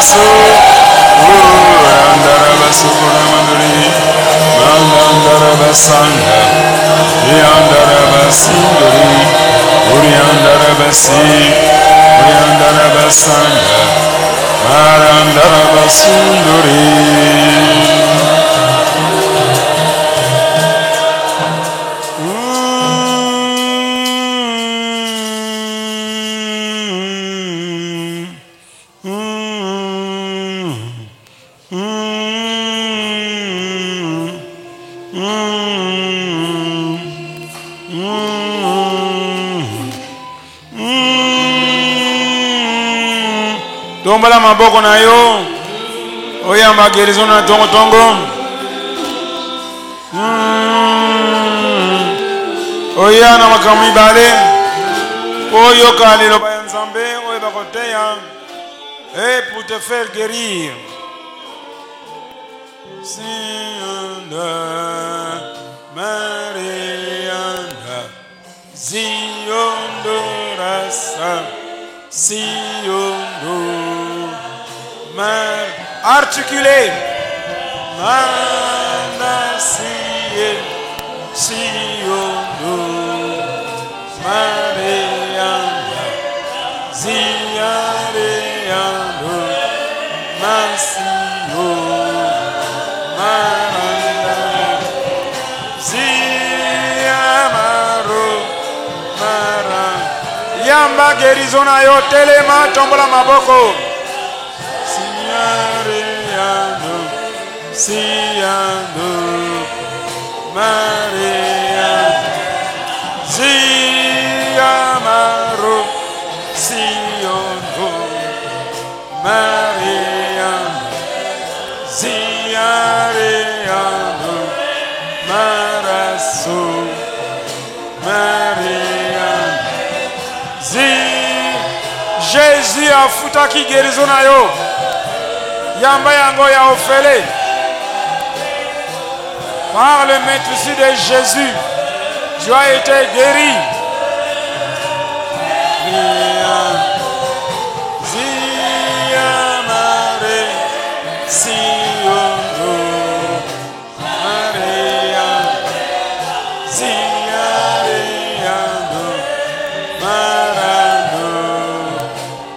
baso andara baso manduri mandara basanga yandara basinduri andara basi andara basanga andara basinduri Tombola maboko na yo oyamba guérison na tongo tongo oyana makamwi bale oyoka lelo ba nzambe oyeba koteya et pour te faire guérir Sianda Marianda Ziondo Rasa Siondo Mar articulé Manasie Siondo Marianda Ziareando Masio Maranda Ziamaro Mara Yamba guérison na yo telema tombola maboko Siareando Siando Maria Ziamaro Siondo Maria Ziareando Maraso Maria Jésus a futaki guérison na yo yamba yango ya ofele par le maître de Jésus tu as été guéri Ziamare Siondo Maria Ziareando Marando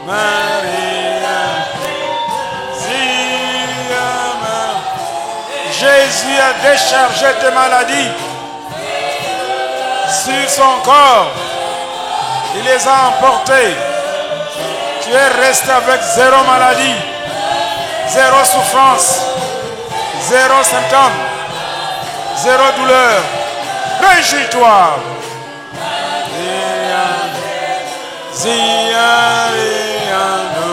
Maria Ziama Jésus a déchargé tes maladies sur son corps. Il les a emportés. Tu es resté avec zéro maladie, zéro souffrance, zéro symptôme, zéro douleur. Réjouis-toi. Ziareando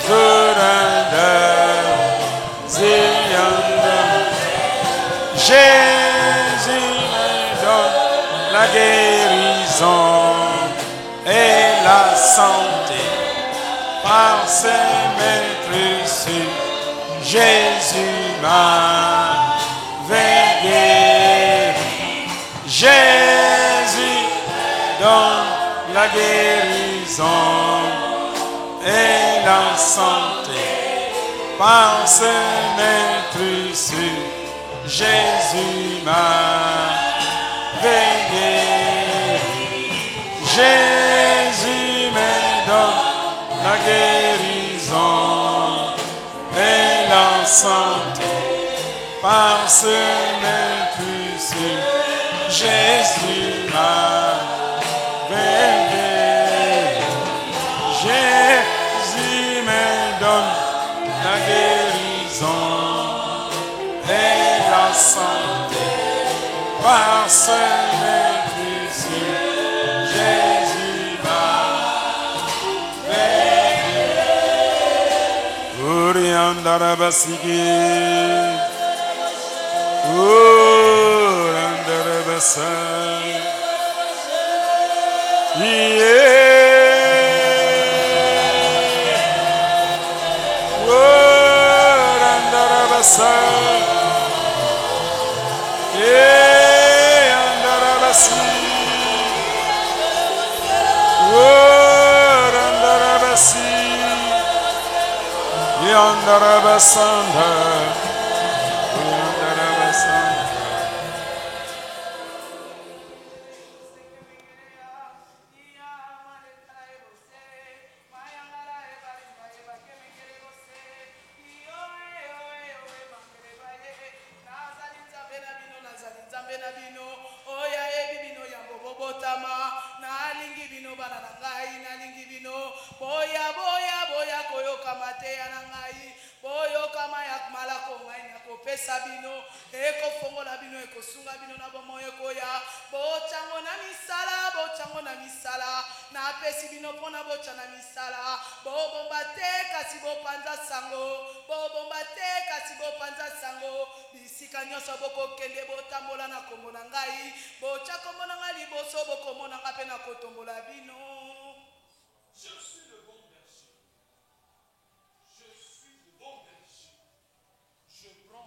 Zoranda Zianda Jésus me donne la guérison et la santé par ses mains précieuses. Jésus m'a guéri. Jésus donne la guérison et la santé par ses mains précieuses. Jésus m'a guéri. Jésus me donne la guérison et la santé par ses mains précieuses. Jésus m'a Jésus me donne la guérison et la santé par ses mains précieuses. Jésus m'a guéri. Oriandara basigi, Oriandara basai.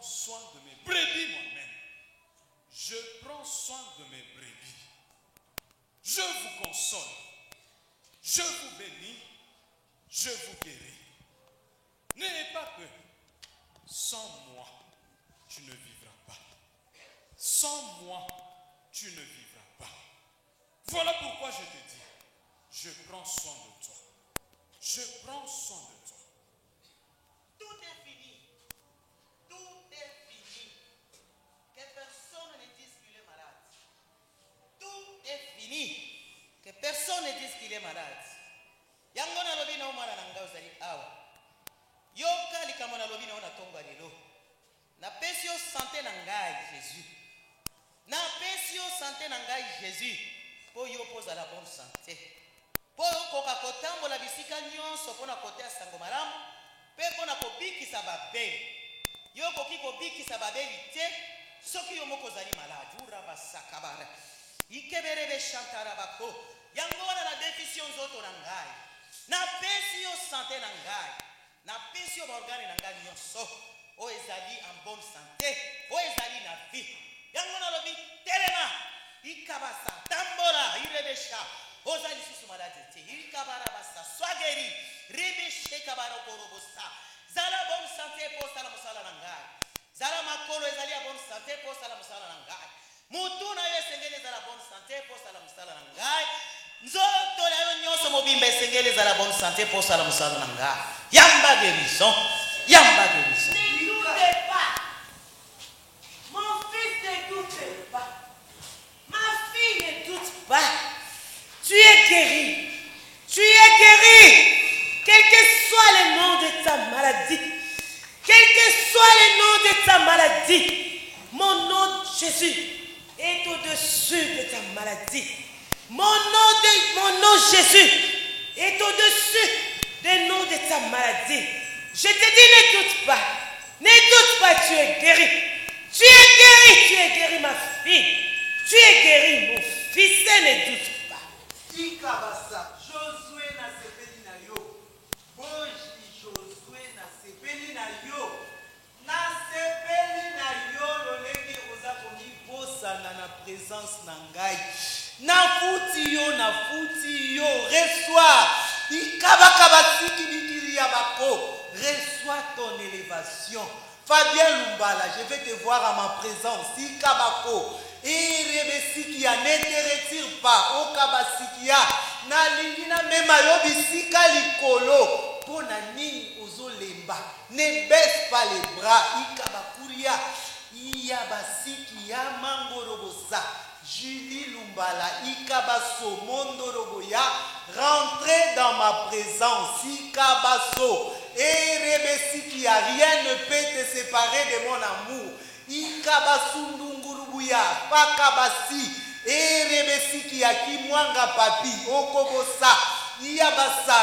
Soin de mes brebis moi-même. Je prends soin de mes brebis. Je vous console. Je vous bénis. Je vous guéris. N'ayez pas peur. Sans moi, tu ne vivras pas. Sans moi, tu ne vivras pas. Voilà pourquoi je te dis, je prends soin de toi. Je prends soin de toi. Tout est fini. Tout est fini. Que personne ne dise qu'il est malade. Tout est fini. Que personne ne dise qu'il est malade. Yangona lobi na umana na ngao zali awa. Yoka likamona lobi na ona tonga lelo. Na pesi yo santé na ngai Jésus. Na pesi yo santé na ngai Jésus. Po yo poza la bonne santé. Po yo koka kotambola bisika nyonso pona kotea sango malamu. Pe pona kobikisa babeli. Yo koki kobikisa babeli te. Soki yo moko zali malade. Ura basakabara. Ikeberebe shantara bako. Yangona na déficience zoto na ngai. Na pesi yo santé na ngai. Na pesi yo organe na ngai nyonso. O ezali en bonne santé. O ezali na vie. Yangona lobi telema. Ikabasa tambola irebesha. Ozali susu malade te. Ikabara basa swageri. Rebeshe kabara korobosa. Zala bonne santé pour sala musala na ngai. Zala makolo ezali a bonne santé pour sala musala na ngai. Mutu na yo esengeli ezala bonne santé pour sala musala na ngai. Nzoto na yo nyonso mobimba esengeli ezala bonne santé pour sala musala na ngai. Yamba guérison. Yamba guérison. N'écoutez pas. Mon fils n'écoute pas. Ma fille n'écoute pas. Tu es guéri. Tu es guéri. Quel que soit le nom de ta maladie. Quel que soit le nom de ta maladie. Mon nom Jésus est au-dessus de ta maladie. Mon nom Jésus est au-dessus des noms de ta maladie. Je te dis, ne doute pas. Ne doute pas, tu es guéri. Tu es guéri, ma fille. Tu es guéri, mon fils, ne doute pas. Ikabasa, Josué na sepeli na yo. Boji Josué na sepeli na yo. Na sepeli na yo loleki oza komi bosana na présence na ngai. Na futi yo, reçois. Ikabakabasiki bikiri ya bako. Reçois ton élévation. Fabien Lumbala, je vais te voir à ma présence. Ikabako. Et rebesiki ya ne te retire pas. Okabasiki ya. Na lingina mema yo bisika likolo. Pona nini ozolemba. Ne baisse pas les bras. Ikabakuria. Iya basiki ya mangorobosa. Julie Lumbala, Ikabaso, Mondoroboya, rentrez dans ma présence, Ikabaso, et Rebesiki, rien ne peut te séparer de mon amour, Ikabasundungurubuya, Pakabasi, et Rebesiki, Akimwanga Papi, Okobosa, Iyabasa,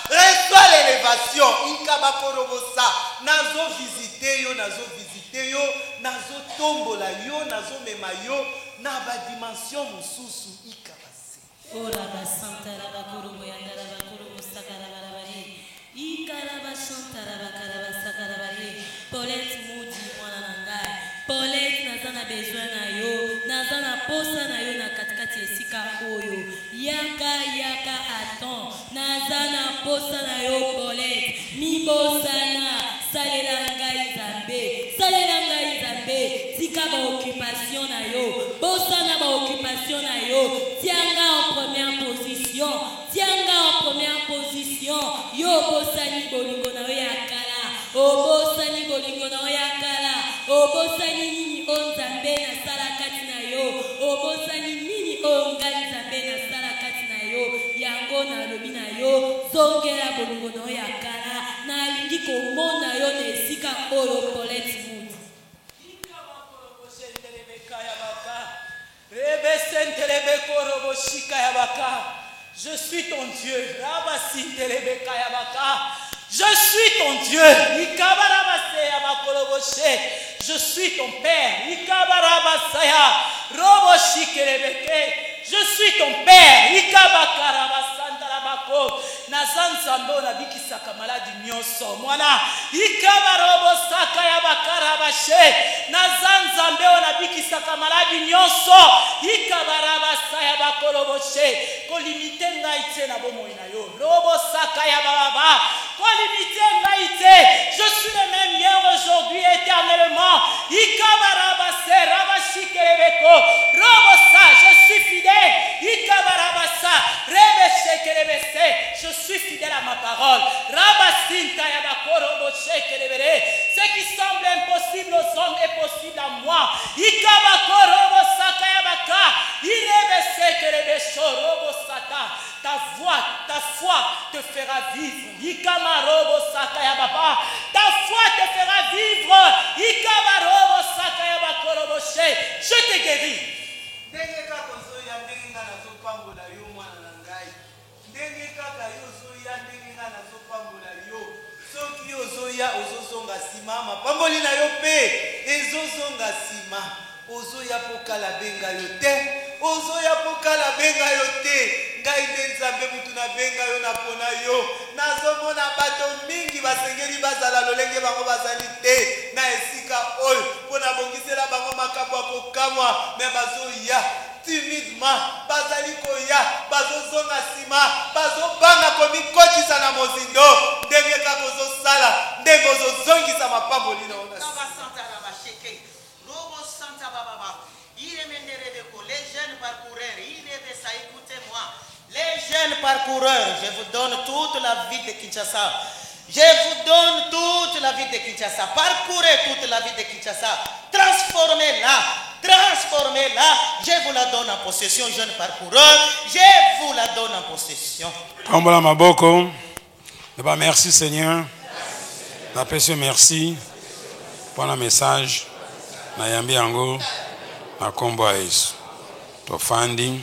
reçois l'élévation, Ikabakorobosa, nazo visiter yo, nazo tombola yo, nazo mema yo, na ba dimension mususu ikabase. Ora basanta rabakuru boyanda rabakuru musakara barabari. Ikara basanta rabakara basakara bari. Paulette mudi mwana nangai. Paulette nazana besoin na yo, nazana posa na yo na katikati esika. oyo. Yaka yaka attend. Nazana posa na yo Paulette. Mi bosana. Salela ngai Nzambe. Salela ngai Nzambe. Tika ba occupation na yo. Bosana ba occupation na yo. Tianga en première position. Tianga en première position. Yo bosani bolingo na yo yakala. Obosani bolingo na yo yakala. Obosani nini Nzambe na sala kati na yo. Obosani nini ngai Nzambe na sala kati na yo. Yango na lobi na yo. Zongela bolingo na yo yakala. Na lingi komona yo na esika oyo Paulette Mood. Je suis ton Dieu. Je suis ton Dieu. Je suis ton Père. Je suis ton Père. Nazan Zambo na bikisaka maladi nyoso mwana ikabarobo saka ya bakarabashe Nazan Zambo na bikisaka maladi nyoso ikabaraba saya bakoloboshe ko limite ngaite na bomo ina yo robo saka ya baba ko limite ngaite je suis le même hier aujourd'hui éternellement ikabaraba seraba shikelebeko robo sa je suis fidèle ikabaraba sa rebe shekelebese je suis fidèle à ma parole. Rabasinta yabakorobo shekelebere. Ce qui semble impossible aux hommes est possible à moi. Ikabakorobo saka yabaka. Irebe shekelebesho robo sata. Ta foi te fera vivre. Ikamarobo saka yababa. Ta foi te fera vivre. Ikamarobo saka yabakorobo she. Je te guéris. Ozoya ozozonga sima mapamboli na yo pe ezozonga sima ozoya pokala benga yo te ozoya pokala benga yo te ngai nde Nzambe mutu na benga yo na pona yo nazomona bato mingi basengeli bazala lolenge bango bazali te na esika oyo pona bongisela bango makambo akokamwa me bazoya timidement bazali koya bazozonga sima bazobanga komikotisa na mozindo ndenge kaka ozosala ndenge ozozongisa mapamboli na ona les jeunes parcoureurs, je vous donne toute la ville de Kinshasa. Je vous donne toute la ville de Kinshasa. Parcourez toute la ville de Kinshasa. Transformez-la. Transformez-la. Je vous la donne en possession, jeunes parcoureurs. Je vous la donne en possession. Tombola Maboko. Merci Seigneur. La précieux merci pour le message. Nayambi Ango. Na kombo Yesu. Tofandi.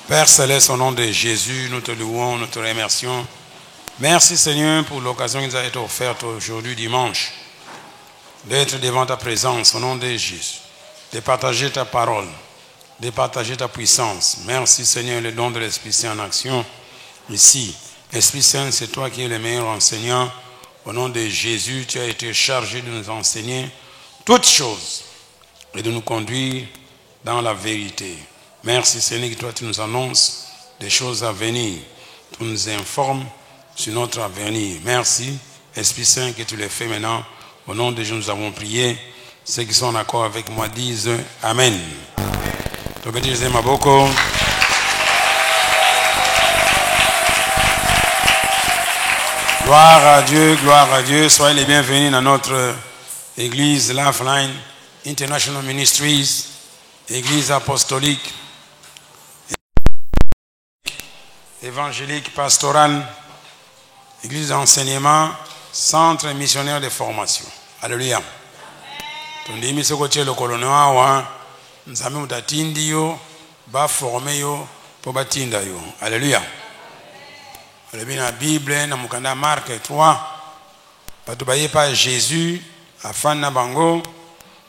Père Céleste, au nom de Jésus, nous te louons, nous te remercions. Merci Seigneur pour l'occasion qui nous a été offerte aujourd'hui dimanche d'être devant ta présence au nom de Jésus, de partager ta parole, de partager ta puissance. Merci Seigneur, le don de l'Esprit Saint en action ici. Esprit Saint, c'est toi qui es le meilleur enseignant. Au nom de Jésus, tu as été chargé de nous enseigner toutes choses et de nous conduire dans la vérité. Merci Seigneur que toi tu nous annonces des choses à venir. Tu nous informes sur notre avenir. Merci Esprit Saint que tu les fais maintenant. Au nom de Jésus nous avons prié. Ceux qui sont en accord avec moi disent Amen. Gloire à Dieu, gloire à Dieu. Soyez les bienvenus dans notre église Lifeline International Ministries, église apostolique, évangélique, pastorale, église d'enseignement, centre missionnaire de formation. Alléluia. Tondimi sokoche le kolonoa wa nzambe mutatindi yo ba former yo po batinda yo. Alléluia. Alléluia. La Bible na mukanda Marc 3 bato baye pa Jésus afana bango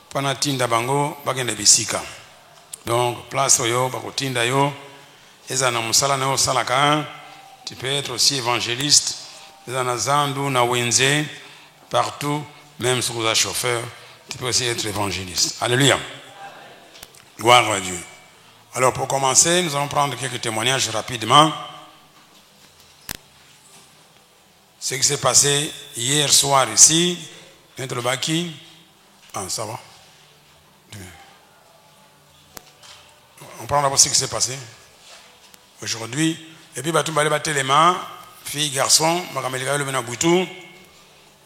pana tinda bango bagenda bisika. Donc place yo bakotinda yo. Ezana musala na osalaka, tu peux être aussi évangéliste. Ezana zandu na wenze partout, même si vous êtes chauffeur, tu peux aussi être évangéliste. Alléluia. Gloire à Dieu. Alors pour commencer, nous allons prendre quelques témoignages rapidement. Ce qui s'est passé hier soir ici, entre le Baki. Ah, ça va. On prend d'abord ce qui s'est passé aujourd'hui. Et puis, on va battre les mains, filles, garçons,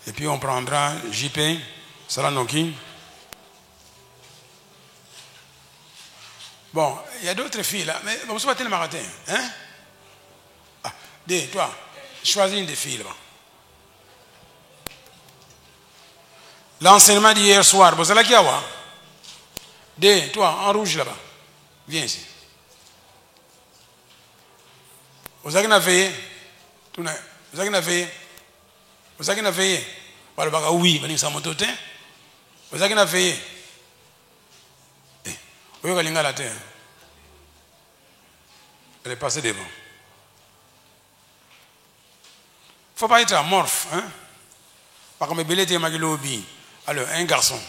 et puis on prendra JP, Salanoki. Bon, il y a d'autres filles là, mais vous êtes le matin, hein? Ah, dis, toi, choisis une des filles là. L'enseignement d'hier soir, vous allez qui avoir? Dis, toi, en rouge là-bas, viens ici. Vous avez veillé? Vous avez veillé? Vous avez veillé? Oui, vous avez veillé? Vous avez la terre. Elle est passée devant. Il ne faut pas être amorphe. Hein? Par contre, belé t'es magilobi. Alors, un garçon.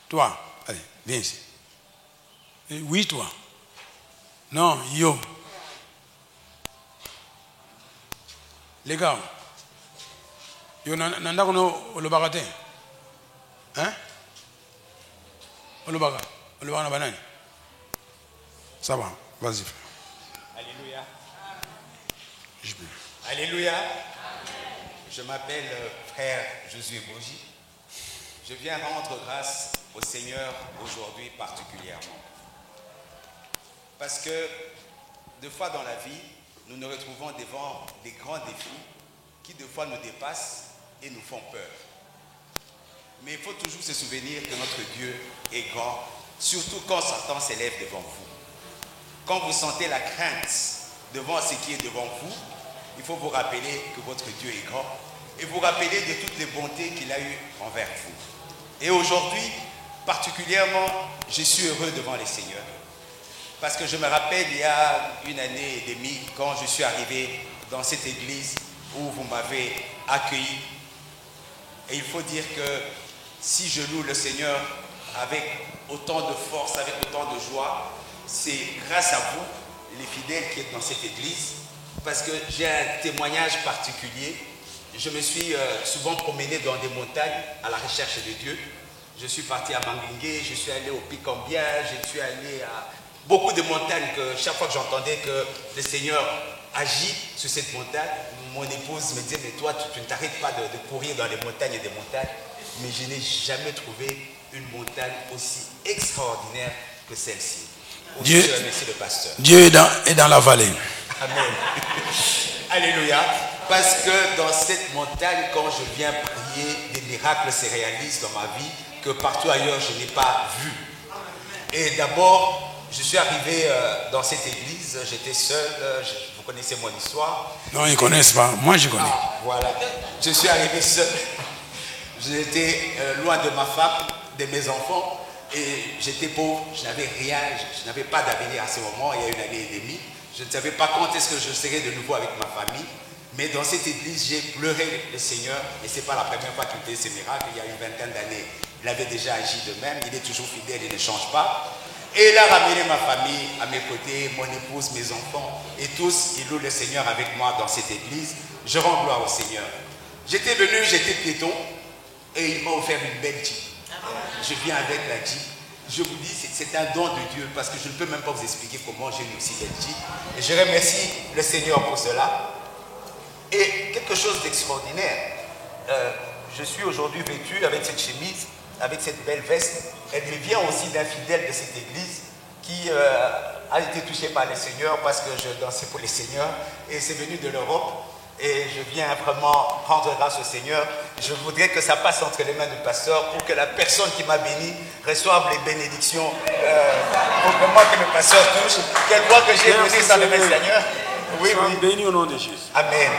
Toi, allez, viens ici. Oui, toi. Non, yo. Les gars, yo nanda kono olobagate. Hein? Olobaga na banane. Ça va, vas-y. Alléluia. Alléluia. Je m'appelle frère Josué Boji. Je viens rendre grâce au Seigneur aujourd'hui particulièrement. Parce que deux fois dans la vie, nous nous retrouvons devant des grands défis qui deux fois nous dépassent et nous font peur. Mais il faut toujours se souvenir que notre Dieu est grand, surtout quand Satan s'élève devant vous. Quand vous sentez la crainte devant ce qui est devant vous, il faut vous rappeler que votre Dieu est grand et vous rappeler de toutes les bontés qu'il a eues envers vous. Et aujourd'hui, particulièrement, je suis heureux devant les Seigneurs. Parce que je me rappelle il y a une année et demie, quand je suis arrivé dans cette église où vous m'avez accueilli. Et il faut dire que si je loue le Seigneur avec autant de force, avec autant de joie, c'est grâce à vous, les fidèles qui êtes dans cette église, parce que j'ai un témoignage particulier. Je me suis souvent promené dans des montagnes à la recherche de Dieu. Je suis parti à Manguingue, je suis allé au Picambia, je suis allé à beaucoup de montagnes que chaque fois que j'entendais que le Seigneur agit sur cette montagne, mon épouse me disait, mais toi, tu ne t'arrêtes pas de courir dans les montagnes et des montagnes. Mais je n'ai jamais trouvé une montagne aussi extraordinaire que celle-ci. Dieu, je remercie le pasteur. Dieu est dans la vallée. Amen. Alléluia. Parce que dans cette montagne, quand je viens prier, des miracles se réalisent dans ma vie que partout ailleurs je n'ai pas vu. Et d'abord, je suis arrivé dans cette église, j'étais seul, vous connaissez mon histoire. Non, ils ne connaissent pas, moi je connais. Ah, voilà, je suis arrivé seul. J'étais loin de ma femme, de mes enfants, et j'étais pauvre, je n'avais rien, je n'avais pas d'avenir à ce moment, il y a une année et demie. Je ne savais pas quand est-ce que je serais de nouveau avec ma famille. Mais dans cette église, j'ai pleuré le Seigneur, et ce n'est pas la première fois qu'il fait ces miracles, il y a une vingtaine d'années. Il avait déjà agi de même, il est toujours fidèle, il ne change pas. Et il a ramené ma famille à mes côtés, mon épouse, mes enfants, et tous, ils louent le Seigneur avec moi dans cette église. Je rends gloire au Seigneur. J'étais venu, j'étais piéton, et il m'a offert une belle Jeep. Je viens avec la Jeep. Je vous dis, c'est un don de Dieu, parce que je ne peux même pas vous expliquer comment j'ai une aussi belle Jeep. Et je remercie le Seigneur pour cela. Et quelque chose d'extraordinaire, je suis aujourd'hui vêtu avec cette chemise, avec cette belle veste. Elle me vient aussi d'un fidèle de cette église qui a été touché par le Seigneur parce que je dansais pour le Seigneur. Et c'est venu de l'Europe. Et je viens vraiment rendre grâce au Seigneur. Je voudrais que ça passe entre les mains du pasteur pour que la personne qui m'a béni reçoive les bénédictions. Pour vraiment que le pasteur touche. Qu'elle voit que j'ai donné ça de mes Seigneurs. Oui, oui. Béni au nom de Jésus. Amen.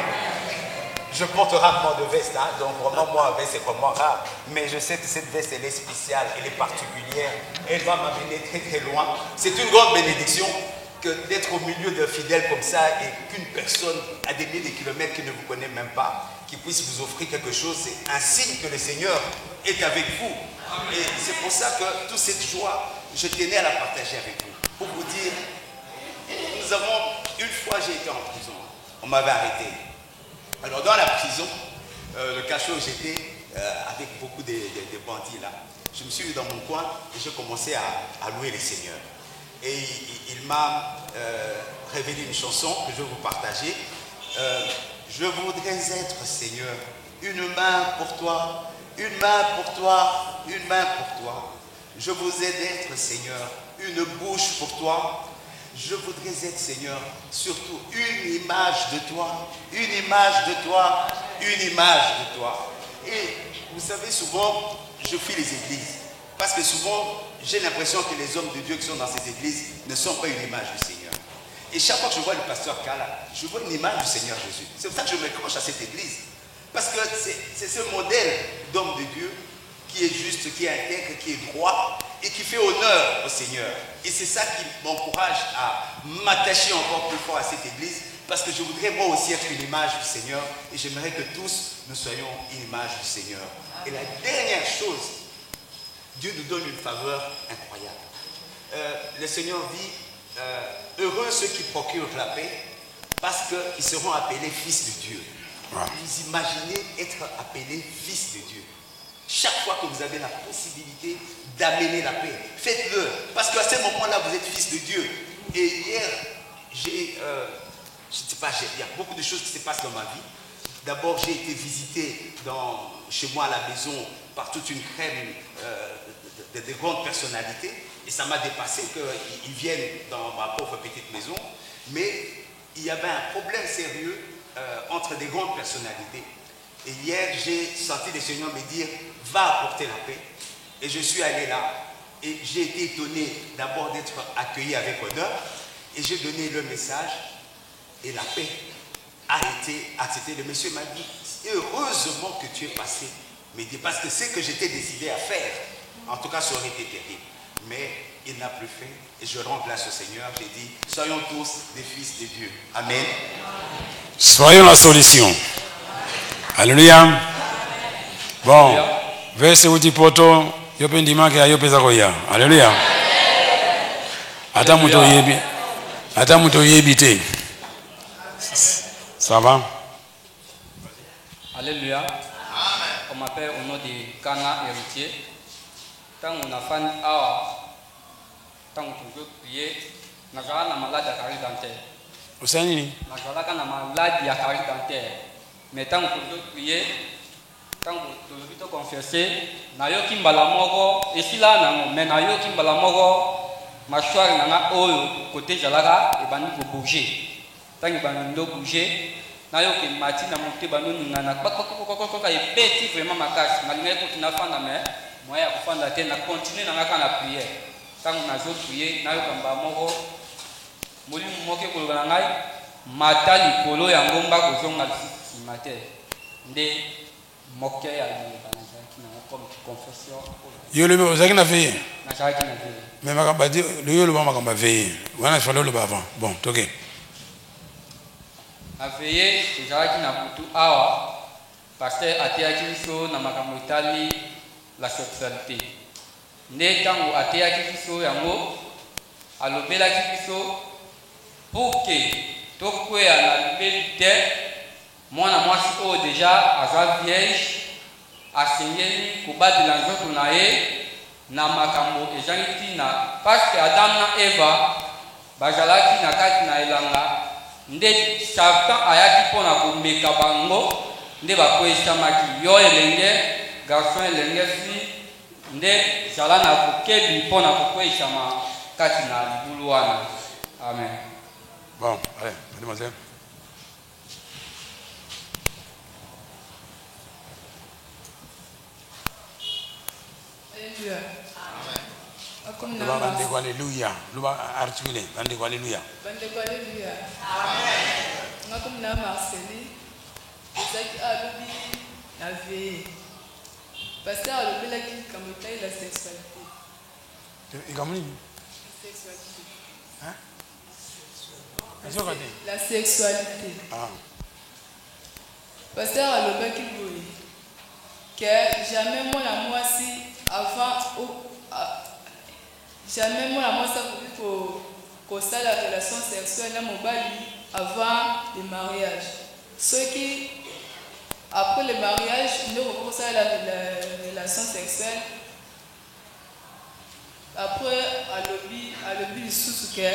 Je porte rarement de veste, hein, donc vraiment moi, veste c'est vraiment rare. Mais je sais que cette veste, elle est spéciale, elle est particulière. Elle va m'amener très très loin. C'est une grande bénédiction que d'être au milieu de fidèles comme ça et qu'une personne à des milliers de kilomètres qui ne vous connaît même pas, qui puisse vous offrir quelque chose, c'est un signe que le Seigneur est avec vous. Et c'est pour ça que toute cette joie, je tenais à la partager avec vous. Pour vous dire Une fois j'ai été en prison, on m'avait arrêté. Alors dans la prison, le cachot où j'étais, avec beaucoup de bandits là, je me suis mis dans mon coin et j'ai commencé à louer les seigneurs. Et il m'a révélé une chanson que je vais vous partager. Je voudrais être Seigneur, une main pour toi, une main pour toi, une main pour toi. Je voudrais être Seigneur, une bouche pour toi. Je voudrais être Seigneur, surtout une image de toi, une image de toi, une image de toi. Et vous savez, souvent, je fuis les églises. Parce que souvent, j'ai l'impression que les hommes de Dieu qui sont dans ces églises ne sont pas une image du Seigneur. Et chaque fois que je vois le pasteur Kala, je vois une image du Seigneur Jésus. C'est pour ça que je m'accroche à cette église. Parce que c'est ce modèle d'homme de Dieu qui est juste, qui est intègre, qui est droit et qui fait honneur au Seigneur. Et c'est ça qui m'encourage à m'attacher encore plus fort à cette église, parce que je voudrais moi aussi être une image du Seigneur et j'aimerais que tous nous soyons une image du Seigneur. Et la dernière chose, Dieu nous donne une faveur incroyable. Le Seigneur dit, heureux ceux qui procurent la paix, parce qu'ils seront appelés fils de Dieu. Vous imaginez être appelé fils de Dieu. Chaque fois que vous avez la possibilité d'amener la paix, faites-le. Parce qu'à ce moment-là, vous êtes fils de Dieu. Et hier, je ne sais pas, il y a beaucoup de choses qui se passent dans ma vie. D'abord, j'ai été visité chez moi à la maison par toute une crème de grandes personnalités. Et ça m'a dépassé qu'ils viennent dans ma pauvre petite maison. Mais il y avait un problème sérieux entre des grandes personnalités. Et hier, j'ai senti le Seigneur me dire, va apporter la paix. Et je suis allé là. Et j'ai été étonné d'abord d'être accueilli avec honneur. Et j'ai donné le message. Et la paix a été acceptée. Le monsieur m'a dit, heureusement que tu es passé. Mais parce que c'est ce que j'étais décidé à faire. En tout cas, ça aurait été terrible. Mais il n'a plus fait. Et je rends grâce au Seigneur. J'ai dit, soyons tous des fils de Dieu. Amen. Soyons la solution. Alléluia. Bon, verset où tu portes, yo peux dire que yo pesa koya. Alléluia. Attends muto yebite. Ça va? Alléluia. On m'appelle au nom de Kana héritier. Quand on a fait tant que prier, on a une maladie à carie dentaire. Vous savez? On a une maladie à carie dentaire. Mais tant que tu prier, tant que tu confesser, nayo kimbala moko, et si là nango, mais nayo kimbala moko, mâchoire nanga oyo côté jalaka et bani ko bouger. Tant que bani ndo bouger, nayo ki mati na monte bano ningana, kaka et petit vraiment makasi, malgré que tu n'as pas na mais, moi ya kufanda te na continuer nanga kana prière. Tant que nazo prier, nayo kamba moko, moli moke ko ngai, mata likolo ya ngomba ko zonga matin de moquer à comme confession. Yo le vous avez n'a fait. Na qui n'a fait. Mais ma kabadi le yo le ba ma kabadi. Wana falo le ba avant. Bon, OK. A veiller que Jacques n'a pas tout awa parce que atea kiso na makambo itali la sexualité. Ne tango atea kiso yango alobela kiso pour que tokwe na libelite mwana mwasi oyo déjà aza vierge asengeli kobadela nzoto na ye na makambo ezangi ntina parce que Adam na Eva bazalaki na kati na elanga nde Satan ayaki mpona komeka bango nde bakwesamaki yo elenge garçon elenge fi nde zala na kokebi mpona kokwesama kati na libulu wana. Amen. Bon, allez, mademoiselle. Alléluia. Comme Alléluia. Articulé. Alléluia. Alléluia. Amen. Comme na Marceli, ezaki alobi na veille. Pasteur alobelaki comme taille la sexualité. Et comment dit? Sexualité. Hein? La sexualité. Ah. Pasteur alobaki boye. Que jamais moi la moisi avant jamais moi la moisi pour kosala relation sexuelle na mobali avant le mariage. Ceux qui, après le mariage, ne vont pas la relation sexuelle. Après, à l'objet sous que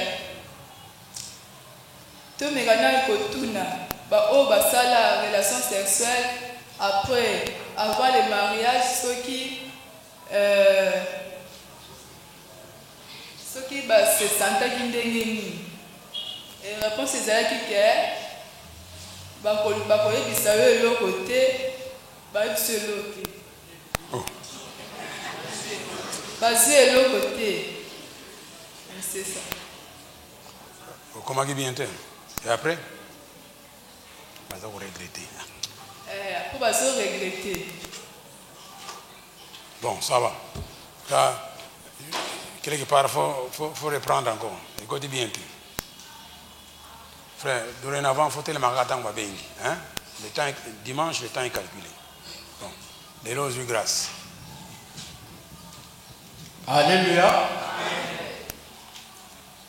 tout mes gars kotuna, oh basala relation sexuelle après, avant le mariage, ceux qui se sentent indemnisés. Et la réponse est là qui est bakoyebisa yo eloko te bayebisa eloko te bazwi eloko te. C'est ça. Comment qui vient et après baza ko regretter. Après bazo regretter. Bon, ça va. Là, quelque part, faut reprendre encore. Écoutez bien. Frère, dorénavant, il faut que le magasin soit bien. Hein? Le temps, dimanche, le temps est calculé. Bon, les roses de grâce. Alléluia.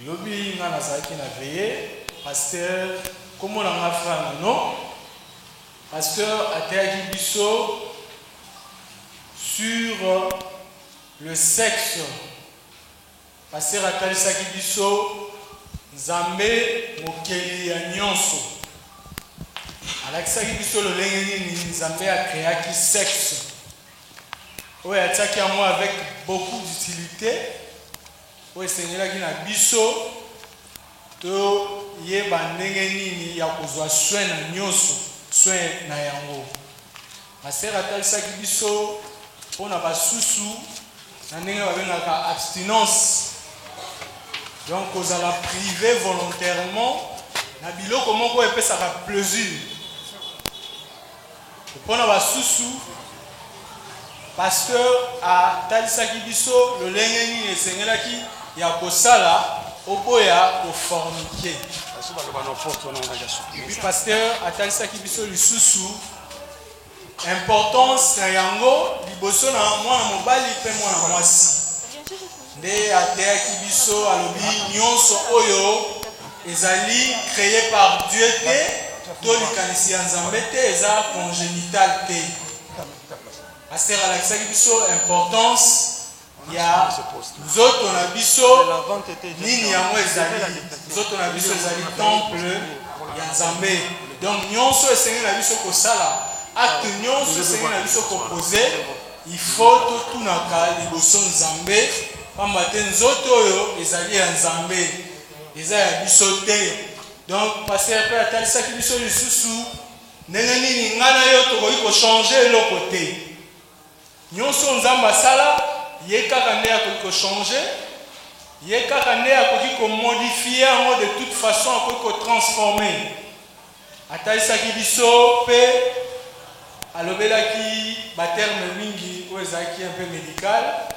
Lobi na nazaki na veillé, pasteur, comment on a fait non? Pasteur Ateyaki Bisso sur le sexe. Pasteur Atalisaki Bisso Nzambe mokeli ya nyonso. Alakisaki biso lolenge nini Nzambe a créé sexe. Oui, attaque à moi avec beaucoup d'utilité. Oui, Seigneur qui na biso to yeba ndenge nini ya kozwa soin na nyonso, soin na yango. Pasteur Atalisaki biso pona basusu na ndenge babengaka abstinence. Donc, vous allez priver volontairement. Nabilo comment vous pouvez ça plaisir. Pour nous sous pasteur à Talisaki Bisso le lengeni et Seigneur qui y a kosala opoya au forniquer. Et puis pasteur à Talisaki Bisso le sous importance na yango liboso na mwana mobali pe mwana mwasi. Nde ateyaki biso alobi nyonso oyo ezali créé par Dieu te to likanisi ya Nzambe te eza congénital te. Pasteur alakisaki biso importance ya nzoto na biso nini yango ezali nzoto na biso ezali temple ya Nzambe. Donc nyonso esengeli na biso kosala acte nyonso esengeli na biso kopose il faut totunaka liboso Nzambe. Pamba te nzoto oyo ezali ya Nzambe eza ya biso te. Donc pasteur pe atalisaki biso lisusu ndenge nini nga na yo tokoki kochange eloko te. Nyonso Nzambe asala ye kaka nde akoki kochange, ye kaka nde akoki komodifie yango de toute façon akoki kotransforme. Atalisaki biso pe alobelaki baterme mingi oyo ezalaki un peu médical.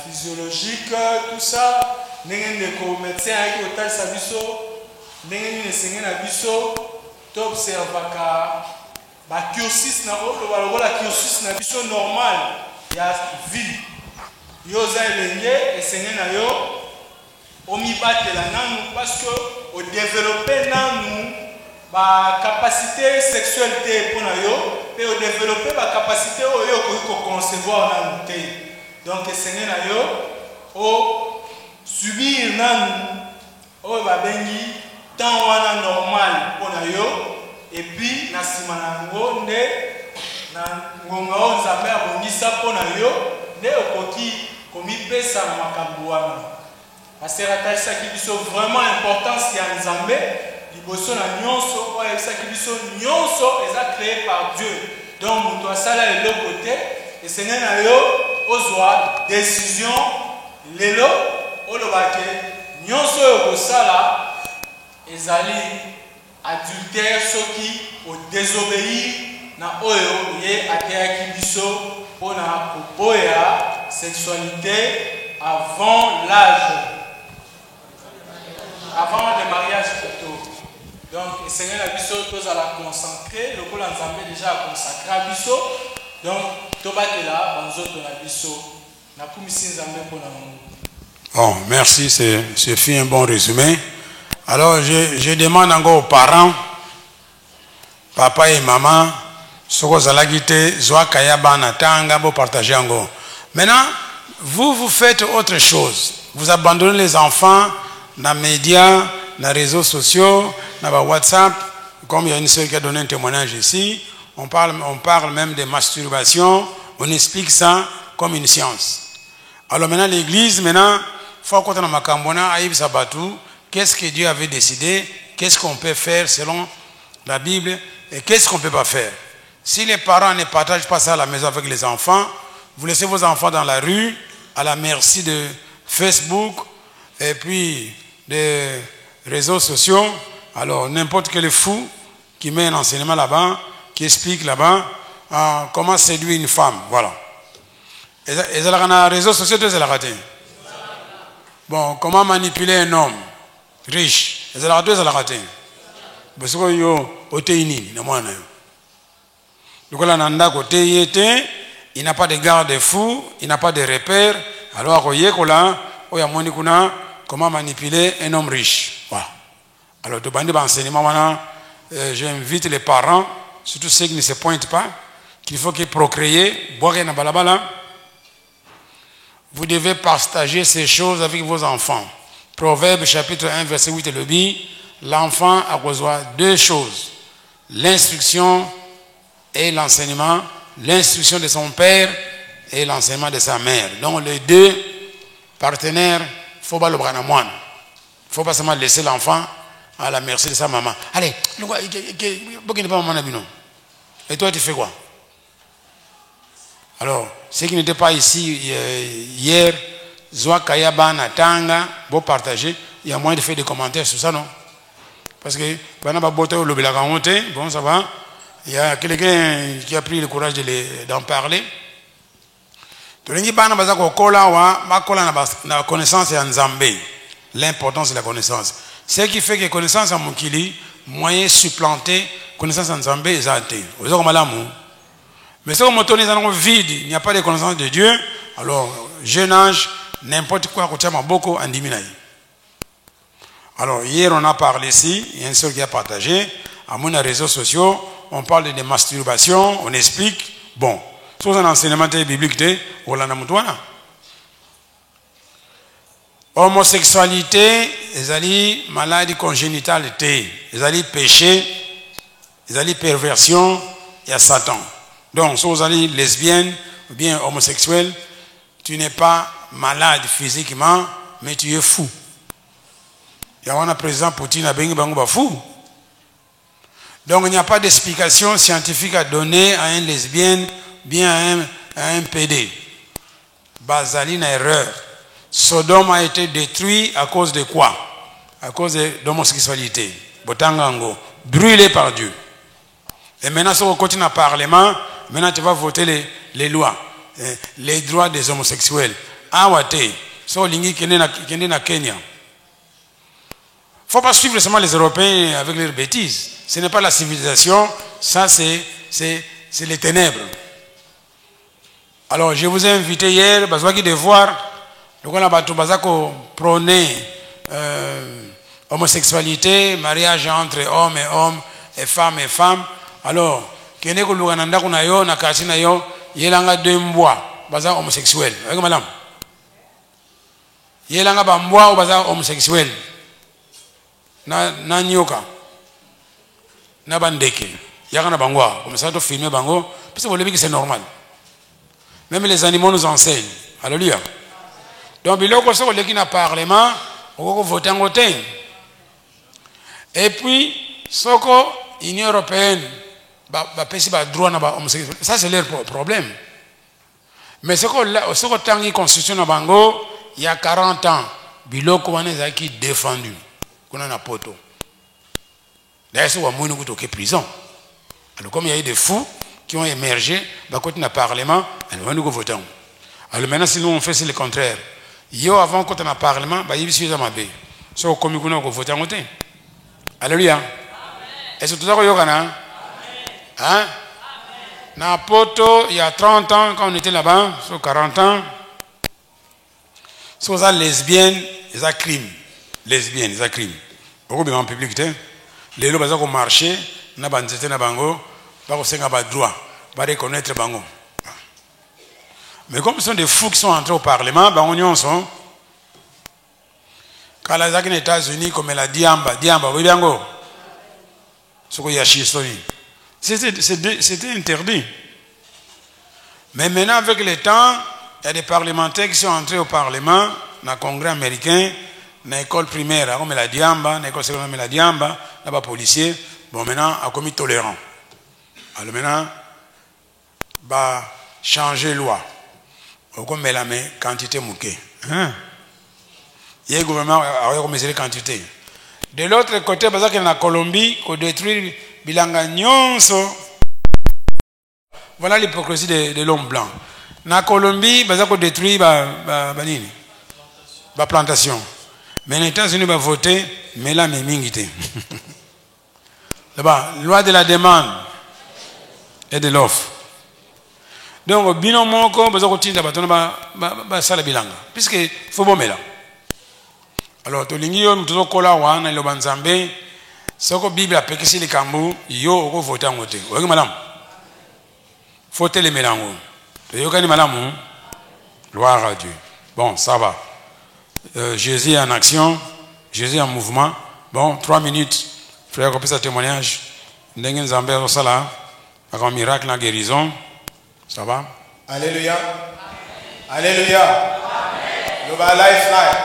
Physiologique, tout ça, n'engagez pas médecin avec le tal sabiso, n'engagez pas na biso, t'observe que cursus na la cursus na biso normal, il y a vie. Yoza elenge, et na yo, omi bate la nanou parce que au développer nanou, ba capacité sexuelle pour na yo, et au développer ba capacité au yo ko concevoir nanou te. Donc, Seigneur na yo, o subir nan, o babengi temps wana normal pour na yo, et puis na sima na ngo nde na ngonga o Nzambe abongisa pour na yo, nde okoki komipesa na makambo wana. Pasteur atalisaki biso vraiment importance ya Nzambe, liboso na nyonso, o ayebisaki biso nyonso eza créé par Dieu. Donc, muto asala eloko te, et Seigneur na yo, ozwa décision lelo olobake nyonso yo kosala ezali adultère soki o désobéir na oyo ye ateyaki biso pona koboya sexualité avant l'âge, avant le mariage plutôt. Donc Seigneur na biso tozala concentré lokola Nzambe déjà a consacré biso. Donc tobatela banzoto na biso na kumisi Nzambe pona mungu. Bon, merci, c'est fait un bon résumé. Alors, je demande encore aux parents, papa et maman, soko zalagite, zoa kayaba natanga, bo partager encore. Maintenant, vous faites autre chose. Vous abandonnez les enfants dans les médias, dans les réseaux sociaux, dans le WhatsApp. Comme il y a une sœur qui a donné un témoignage ici, on parle même de masturbation, on explique ça comme une science. Alors maintenant, l'église, faut qu'on ait un makambona, aïb sabatou, qu'est-ce que Dieu avait décidé, qu'est-ce qu'on peut faire selon la Bible, et qu'est-ce qu'on ne peut pas faire. Si les parents ne partagent pas ça à la maison avec les enfants, vous laissez vos enfants dans la rue, à la merci de Facebook, et puis des réseaux sociaux. Alors, n'importe quel fou qui met un enseignement là-bas, qui explique là-bas comment séduire une femme. Voilà. Et ça, les réseaux sociaux, c'est la raté. Bon, comment manipuler un homme riche. Et ça, c'est la raté. Parce que yo, oteini, na mwana yo. Donc là, nanda côté yete, il n'a pas de garde-fou, il n'a pas de repère. Alors, comment manipuler un homme riche. Voilà. Alors, de bande d'enseignement, maintenant, j'invite les parents, surtout ceux qui ne se pointent pas, qu'il faut qu'ils procréent, boire na balabala. Vous devez partager ces choses avec vos enfants. Proverbe chapitre 1, verset 8 le dit, l'enfant a besoin de deux choses, l'instruction et l'enseignement, l'instruction de son père et l'enseignement de sa mère. Donc les deux partenaires, il ne faut pas le prendre à moine. Il ne faut pas seulement laisser l'enfant à la merci de sa maman. Allez, et toi tu fais quoi? Alors, ceux qui n'étaient pas ici hier, Zoa Kayaba Natanga, vous partagez, il y a moyen de faire des commentaires sur ça, non? Parce que, bon, ça va. Il y a quelqu'un qui a pris le courage d'en parler. La connaissance est en Zambé. L'importance de la connaissance. Ce qui fait que connaissance en Mukili, moyen supplanter, connaissance en Zambé, est athée. Vous avez comme mais si on est vide, il n'y a pas de connaissance de Dieu, alors, jeune âge, n'importe quoi, beaucoup en diminue. Alors, hier, on a parlé ici, il y a un seul qui a partagé, à mon réseaux sociaux, on parle de masturbation, on explique, bon, c'est un enseignement biblique, on l'a homosexualité, les maladies congénitales, les péchés, les perversions, il y a Satan. Donc, si vous êtes lesbienne ou bien homosexuel, tu n'es pas malade physiquement, mais tu es fou. Il y a un président Poutine à Bengi fou. Donc, il n'y a pas d'explication scientifique à donner à une lesbienne, bien à un PD. Basaline erreur. Sodome a été détruit à cause de quoi? À cause d'homosexualité. Botangango. Brûlé par Dieu. Et maintenant, si on continue à parlement, maintenant tu vas voter les lois, les droits des homosexuels. Awate, so lingi kende na Kenya. Faut pas suivre seulement les Européens avec leurs bêtises. Ce n'est pas la civilisation, ça c'est les ténèbres. Alors je vous ai invité hier, parce que de voir, donc on a battu bazako prôner homosexualité, mariage entre hommes et hommes et femmes et femmes. Alors, kene ko lugananda kuna yo na kasina yo yelanga dembwa baza homosexuel. Avec madame. Yelanga bambwa ou baza homosexuel. Na nyoka. Na bandeke. Yakana bangwa, comme ça to filmer bango, parce que vous le que c'est normal. Même les animaux nous enseignent. Alléluia. Donc biloko so le qui na parlement, on voter en côté. Et puis soko Union européenne ça c'est leur problème. Mais ce que tangi constitution na bango il y a 40 ans biloko wana qui défendu kuna na poto d'ailleurs c'est wa mounou kutoke prison. Alors comme il y a eu des fous qui ont émergé bah côté na parlement alors nous votons. Alors maintenant si nous on fait le contraire yo avant quand on a parlement bah il suffit de mabe so comme kuna ko voter en côté. Alléluia. Est-ce que tout ça yokana? Hein? Na poto, il y a 30 ans, quand on était là-bas, sur 40 ans, Si vous êtes lesbienne, c'est un crime. Lesbienne, c'est un crime. Beaucoup de gens en public, les gens qui marché, na banzete na bango, pas qu'on pas droit, pas reconnaître bango. Mais comme ce sont des fous qui sont entrés au Parlement, ben on y sont. Quand les États-Unis, comme la Diamba, oui bien go. C'était interdit. Mais maintenant, avec le temps, il y a des parlementaires qui sont entrés au Parlement, dans le Congrès américain, dans l'école primaire, comme la Diamba, dans l'école secondaire, la Diamba, dans les policiers. Bon, maintenant, a commis tolérant. Alors maintenant, bah, changer loi. Comme la main, quantité mouquée. Il y a le gouvernement qui a mesuré quantité. De l'autre côté, parce que la Colombie, qu'on détruit Bilanga Nyonso. Voilà l'hypocrisie de l'homme blanc. La Colombie, parce qu'on détruit la plantation. Mais les États-Unis vont voter, mais là, mais mingité. Là-bas, loi de la demande et de l'offre. Donc, binom ko parce que tinda bato ba sala bilanga puisque faut bomela. Alors to lingi yo mtozo kola wana lo banzambe soko Bible apekisi likambu yo ko voter ngote. Oki madame. Faut les mélango. To yo kani malamu. Gloire à Dieu. Bon, ça va. Jésus est en action, Jésus est en mouvement. Bon, 3 minutes. Frère, qu'on puisse un témoignage. Ndengen Zambé au sala. Un miracle, la guérison. Ça va? Alléluia. Alléluia. Le bas lifeline.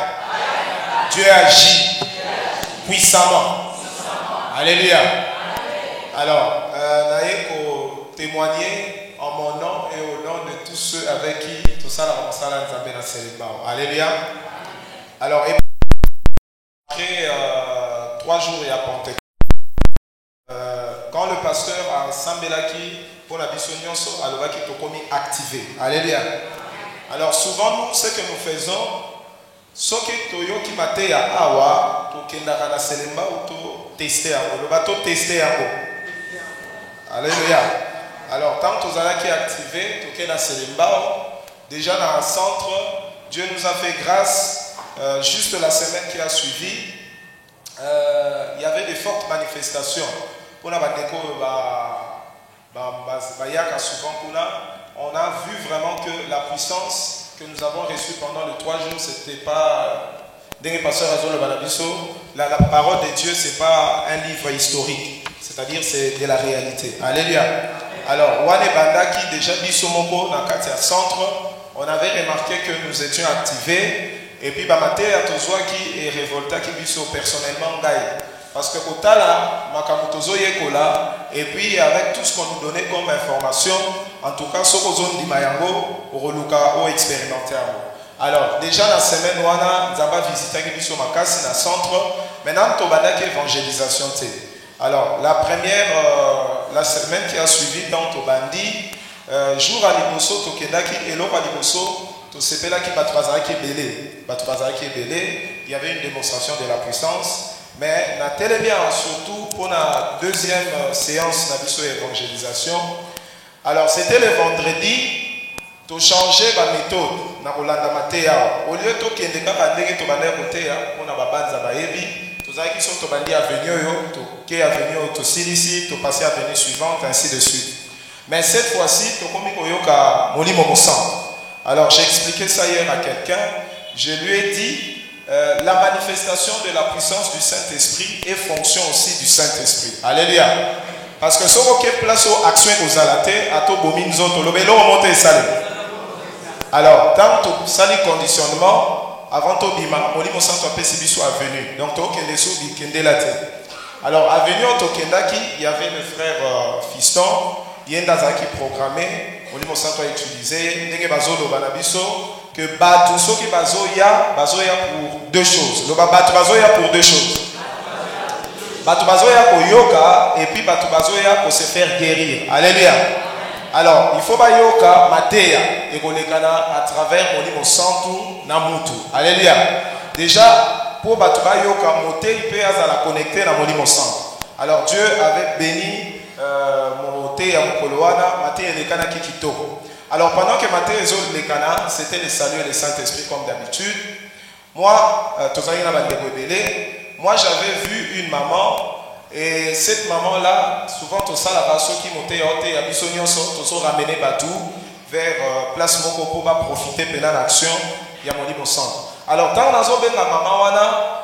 Dieu agit puissamment. Alléluia. Alors, naïe pour témoigner en mon nom et au nom de tous ceux avec qui tout ça la Alléluia. Alors, après 3 jours, il y a Pentecôte. Quand le pasteur a Sambelaki pour la Bissonion, alors qui est commis activé. Alléluia. Alors souvent nous, ce que nous faisons, ce que toyo qui maté à awa, to kendaka na selemba ou to tester à le bateau tester à eau. Alléluia. Alors tant que nous qui activé, to kena selemba, déjà dans un centre, Dieu nous a fait grâce. Juste la semaine qui a suivi, il y avait des fortes manifestations. On a vu vraiment que la puissance que nous avons reçue pendant les 3 jours, c'était pas la parole de Dieu, c'est pas un livre historique, c'est-à-dire c'est de la réalité. Alléluia. Alors, Wane Bandaki, déjà Bissomoko, dans le centre, on avait remarqué que nous étions activés. Et puis, Bamate Atozwa qui est révolté, qui biso personnellement gagne. Parce que Kotala, Makamutozo Yekola, et puis avec tout ce qu'on nous donnait comme information, en tout cas, ce qu'on zone d'Imayango, Oroluka, ou expérimenté. Alors, déjà la semaine, Wana, Zamba visité Kibiso Makasi, dans le centre, maintenant, Tobada qui évangélisation. Alors, la première, la semaine qui a suivi dans Tobandi, jour à Liboso, Tokedaki, et l'autre à Liboso, il y avait une démonstration de la puissance, mais na bien surtout pour la deuxième séance d'évangélisation. Alors c'était le vendredi, tu changer la méthode na Rolanda Matea. Au lieu de kende kaka ndenge to banda kotea, on a babanza baebi, to zaki sont to bandi avenue yo, to ke avenue to silisi, to passer avenue suivante, ainsi de suite. Mais cette fois-ci, to komi koyoka molimo mosan. Alors j'ai expliqué ça hier à quelqu'un, je lui ai dit la manifestation de la puissance du Saint-Esprit est fonction aussi du Saint-Esprit. Alléluia. Parce que ce qui est place aux actions aux alatés, à tout bominzo, tout le bélo monte et salé. Alors, dans tout sali conditionnement, avant tout bima, on dit mon centre PCB soit venu. Donc, tout kende sou bi kende la tête. Alors, à venir au Tokendaki, il y avait le frère Fiston, il y a un qui programmé. On dit mon centre a utilisé ndenge bazolo banabiso que batu soki bazoya pour 2 choses. Le batu bazoya pour 2 choses. Batu bazoya pour yoga et puis batu bazoya pour se faire guérir. Alléluia. Alors, il faut bayoka matea et kolekana à travers mon livre santu na mutu. Alléluia. Déjà pour batu bayoka moté il peut à la connecter na mon livre santu. Alors Dieu avait béni mon thé à Mokoloana, maté et les kanaki kitoko. Alors pendant que Matthieu et les Cana, c'était le salut et le Saint-Esprit comme d'habitude. Moi, j'avais vu une maman, et cette maman-là, souvent tout ça, la personne qui montait à Bissonio, tout ça ramené Batou vers Place Moko pour profiter de l'action, il y a mon libre centre. Alors, quand on a vu la maman,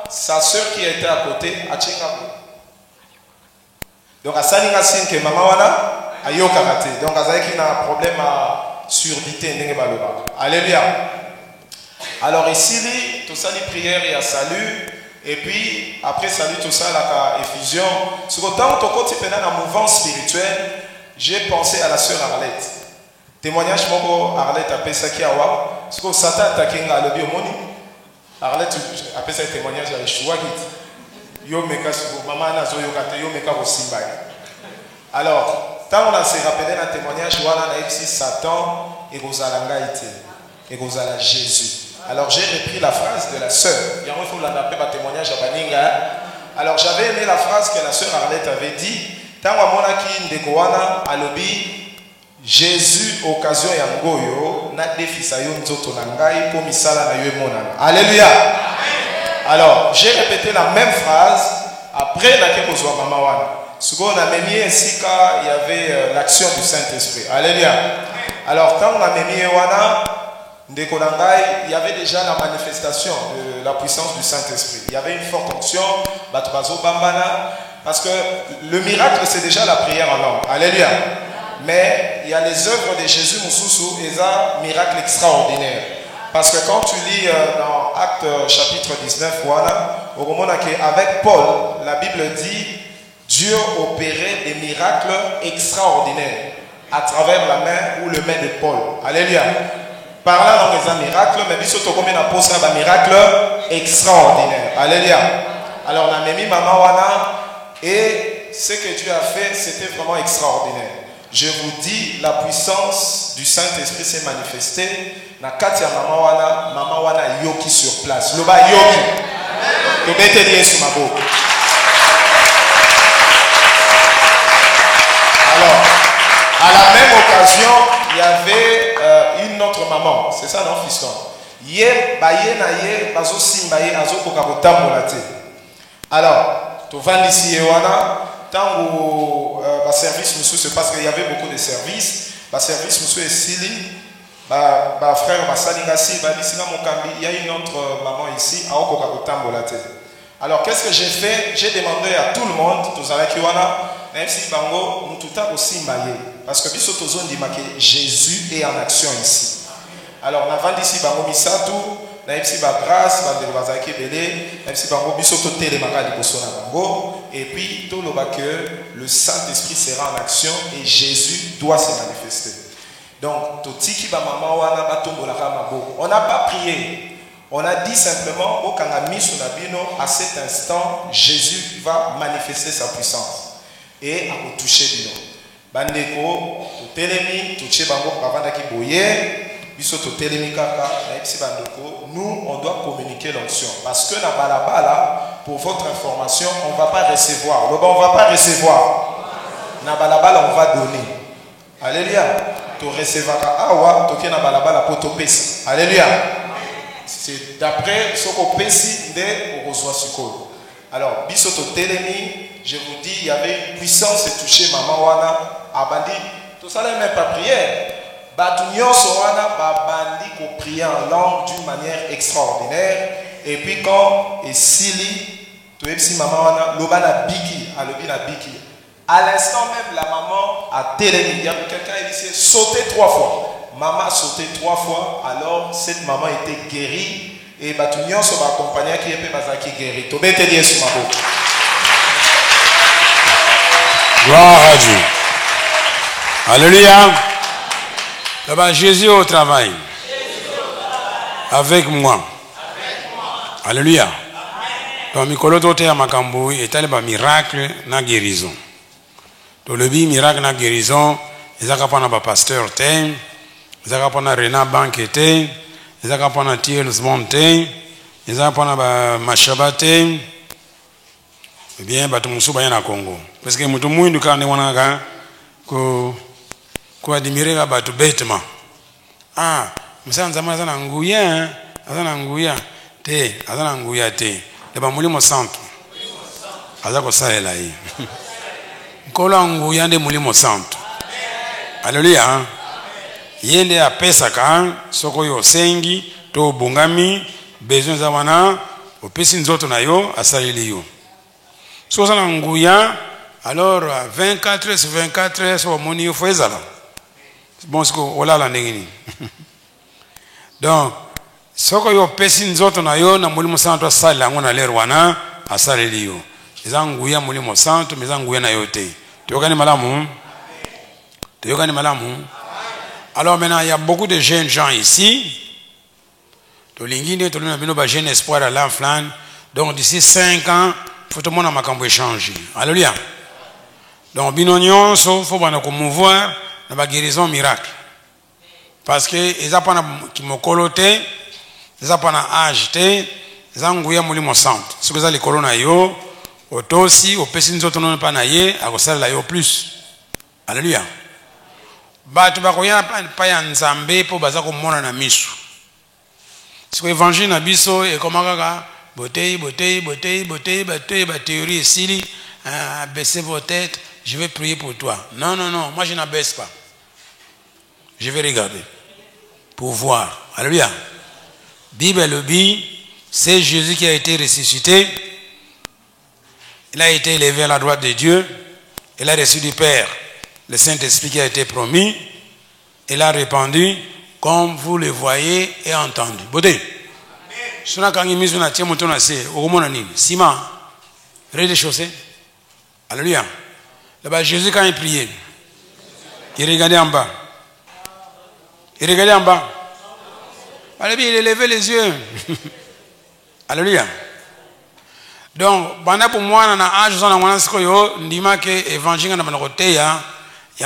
sa soeur qui était à côté, a Tchengabo. Donc, à Salinga Sin, que maman, a yo karaté. Donc, à Zaïki, il a un problème à surdité. Alléluia. Alors, ici, tout ça, les prières et à salut. Et puis, après salut, tout ça, la effusion. Sur le temps où tu es dans un mouvement spirituel, j'ai pensé à la sœur Arlette. Témoignage, mon Arlette a fait ça qui a wa. Parce que Satan a attaqué à l'objet au monde. Arlette a fait ça témoignage à l'échoua. Yo meka sur maman na zo yo kate yo meka au Simba. Alors, tant on a se rappelé dans le témoignage, voilà, on a ici Satan et Rosalanga été. Et Rosala Jésus. Alors j'ai repris la phrase de la sœur. Il y a un faut l'appeler par témoignage à Baninga. Alors j'avais aimé la phrase que la sœur Arlette avait dit. Tant à mon aki ndekoana alobi Jésus occasion ya ngoyo na defisa yo nzoto na ngai po misala na yo monana. Alléluia. Alors j'ai répété la même phrase après la kekozwa mama wana. Suko na memi esika il y avait l'action du Saint-Esprit. Alléluia. Alors quand on a memi wana il y avait déjà la manifestation de la puissance du Saint-Esprit. Il y avait une forte onction, parce que le miracle, c'est déjà la prière en langue. Alléluia. Mais il y a les œuvres de Jésus, Moussoussou, et ça, miracle extraordinaire. Parce que quand tu lis dans Actes chapitre 19, voilà, au moment avec Paul, la Bible dit Dieu opérait des miracles extraordinaires à travers la main ou le main de Paul. Alléluia. Par là, dans les miracles, mais surtout comme on a posé un miracle extraordinaire. Alléluia. Alors, on a mis maman wana et ce que Dieu a fait, c'était vraiment extraordinaire. Je vous dis, la puissance du Saint-Esprit s'est manifestée. Na katia maman wana yoki sur place. Le bas yoki. Tu peux te dire sur ma bouche. Alors, à la même occasion, il y avait une autre maman, c'est ça non fiston. Hier, baye na ye, bazo simbaye, azo kokabotambo la te. Alors, tu vas ici et wana, tant où le service monsieur se passe qu'il y avait beaucoup de services, le service monsieur est sili, frère Basalingasi, il y a une autre maman ici, à kokabotambo la te. Alors, qu'est-ce que j'ai fait? J'ai demandé à tout le monde, tous avec wana, même si bango, nous tout aussi maillé. Parce que Jésus est en action ici. Alors, on a vendu ici bango misatu, on a ici grâce, et puis tout le que le Saint-Esprit sera en action et Jésus doit se manifester. Donc, on n'a pas prié. On a dit simplement à cet instant, Jésus va manifester sa puissance et à toucher bino. Bandeko, telemi, touché bango, pavanda ki boye, biso to telemi kaka, na ipsi bandeko, nous on doit communiquer l'onction. Parce que na balabala, pour votre information, on ne va pas recevoir. Le bon, on ne va pas recevoir. Na balabala, on va donner. Alléluia. Tu recevras awa, tu na balabala pour te pesa. Alléluia. C'est d'après ce qu'on pesi de on reçoit ce code. Alors, biso to telemi. Je vous dis, il y avait une puissance et touché maman wana abandi. Tout ça n'est même pas prière. Batunyo sowana babandi ko prier en langue d'une manière extraordinaire. Et puis quand et sili, tu es si maman wana loba na biki, a lobi na biki. À l'instant même la maman a télémi. Il y a quelqu'un qui dit sauter 3 fois. Maman a sauté 3 fois. Alors cette maman était guérie et Batunyo so ba accompagner qui est bazaki guéri. To bete die sur ma bouche. Gloire à Dieu. Alléluia. Là-bas, Jésus au travail. Avec moi. Alléluia. Donc, Mikolo Tote à Makambo est allé par miracle na guérison. Donc, le miracle na guérison, ils ont pas un pasteur, ils ont pas un Renan Banque, ils ont pas un Thiel Monté, ils ont pas un Machabate. Eh bien, batu musuba yana Congo. Parce que mutu mwindu kane wanaka ko admirer batu bêtement. ah musala nzambe aza na nguya aza na nguya te aza na nguya te le bamulimo santo aza kosalela ye nkolo nguya nde mulimo santo. Haleluya. Ye nde apesaka soko yo osengi to obongami besoin za wana opesi nzoto na yo asaleli yo. So oza na nguya alors 24 sur 24 so omoni yo fo ezala bon siko olala ndenge nini. Donc soko yo opesi nzoto na yo na mulimo santo asalela yango na lero wana asaleli yo. Eza nguya mulimo santo meza nguya na yo te. Toyokani malamu? Toyokani malamu? Alors maintenant, il y a beaucoup de jeunes gens ici. Tolingine, tolina bino ba jeune espoir à l'enflant. Donc d'ici 5 ans, faut tout le monde a makambo changer. Alléluia. Donc bino nyonso faut bana ko mouvoir na ba guérison miracle. Parce que eza pana ki mokolo te, eza pana âge te, eza nguya mulimo santo. Soki eza likolo na yo, otosi opesi nzoto no pa na ye akosala yo plus. Alléluia. Bato bakoya pa ya nzambe po baza komona na misu. Siko évangile na biso ekomaka botei ba théorie esili baissez vos têtes, je vais prier pour toi. Non, moi je n'abaisse pas. Je vais regarder pour voir. Alléluia. Bible le dit, c'est Jésus qui a été ressuscité. Il a été élevé à la droite de Dieu. Il a reçu du Père le Saint-Esprit qui a été promis. Il a répandu comme vous le voyez et entendu. Bodé. Suna kangi misu na tiemo tona se okomona nini? Ciment. Rez-de-chaussée. Alléluia. Là-bas Jésus quand il priait, il regardait en bas. Il regardait en bas. Alléluia, il élevait les yeux. Alléluia. Donc, banda pour moi na âge zona ngwana siko yo ndima ke évangile na manokote ya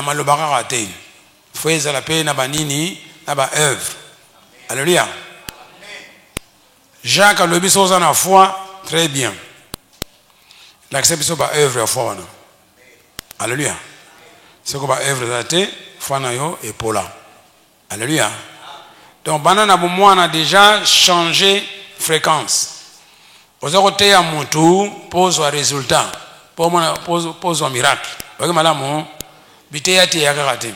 malobaka raté. Faut ezala pe na banini na ba œuvre. Alléluia. Jacques a le biso za na foi très bien. L'accepte so ba œuvre ya foi na. Alléluia. C'est ko ba œuvre raté foi na yo et pola. Alléluia. Donc banda na moi a déjà changé fréquence. Ozakote ya mutu pose wa résultat pose wa miracle baki malamu bite ya te ya kakate.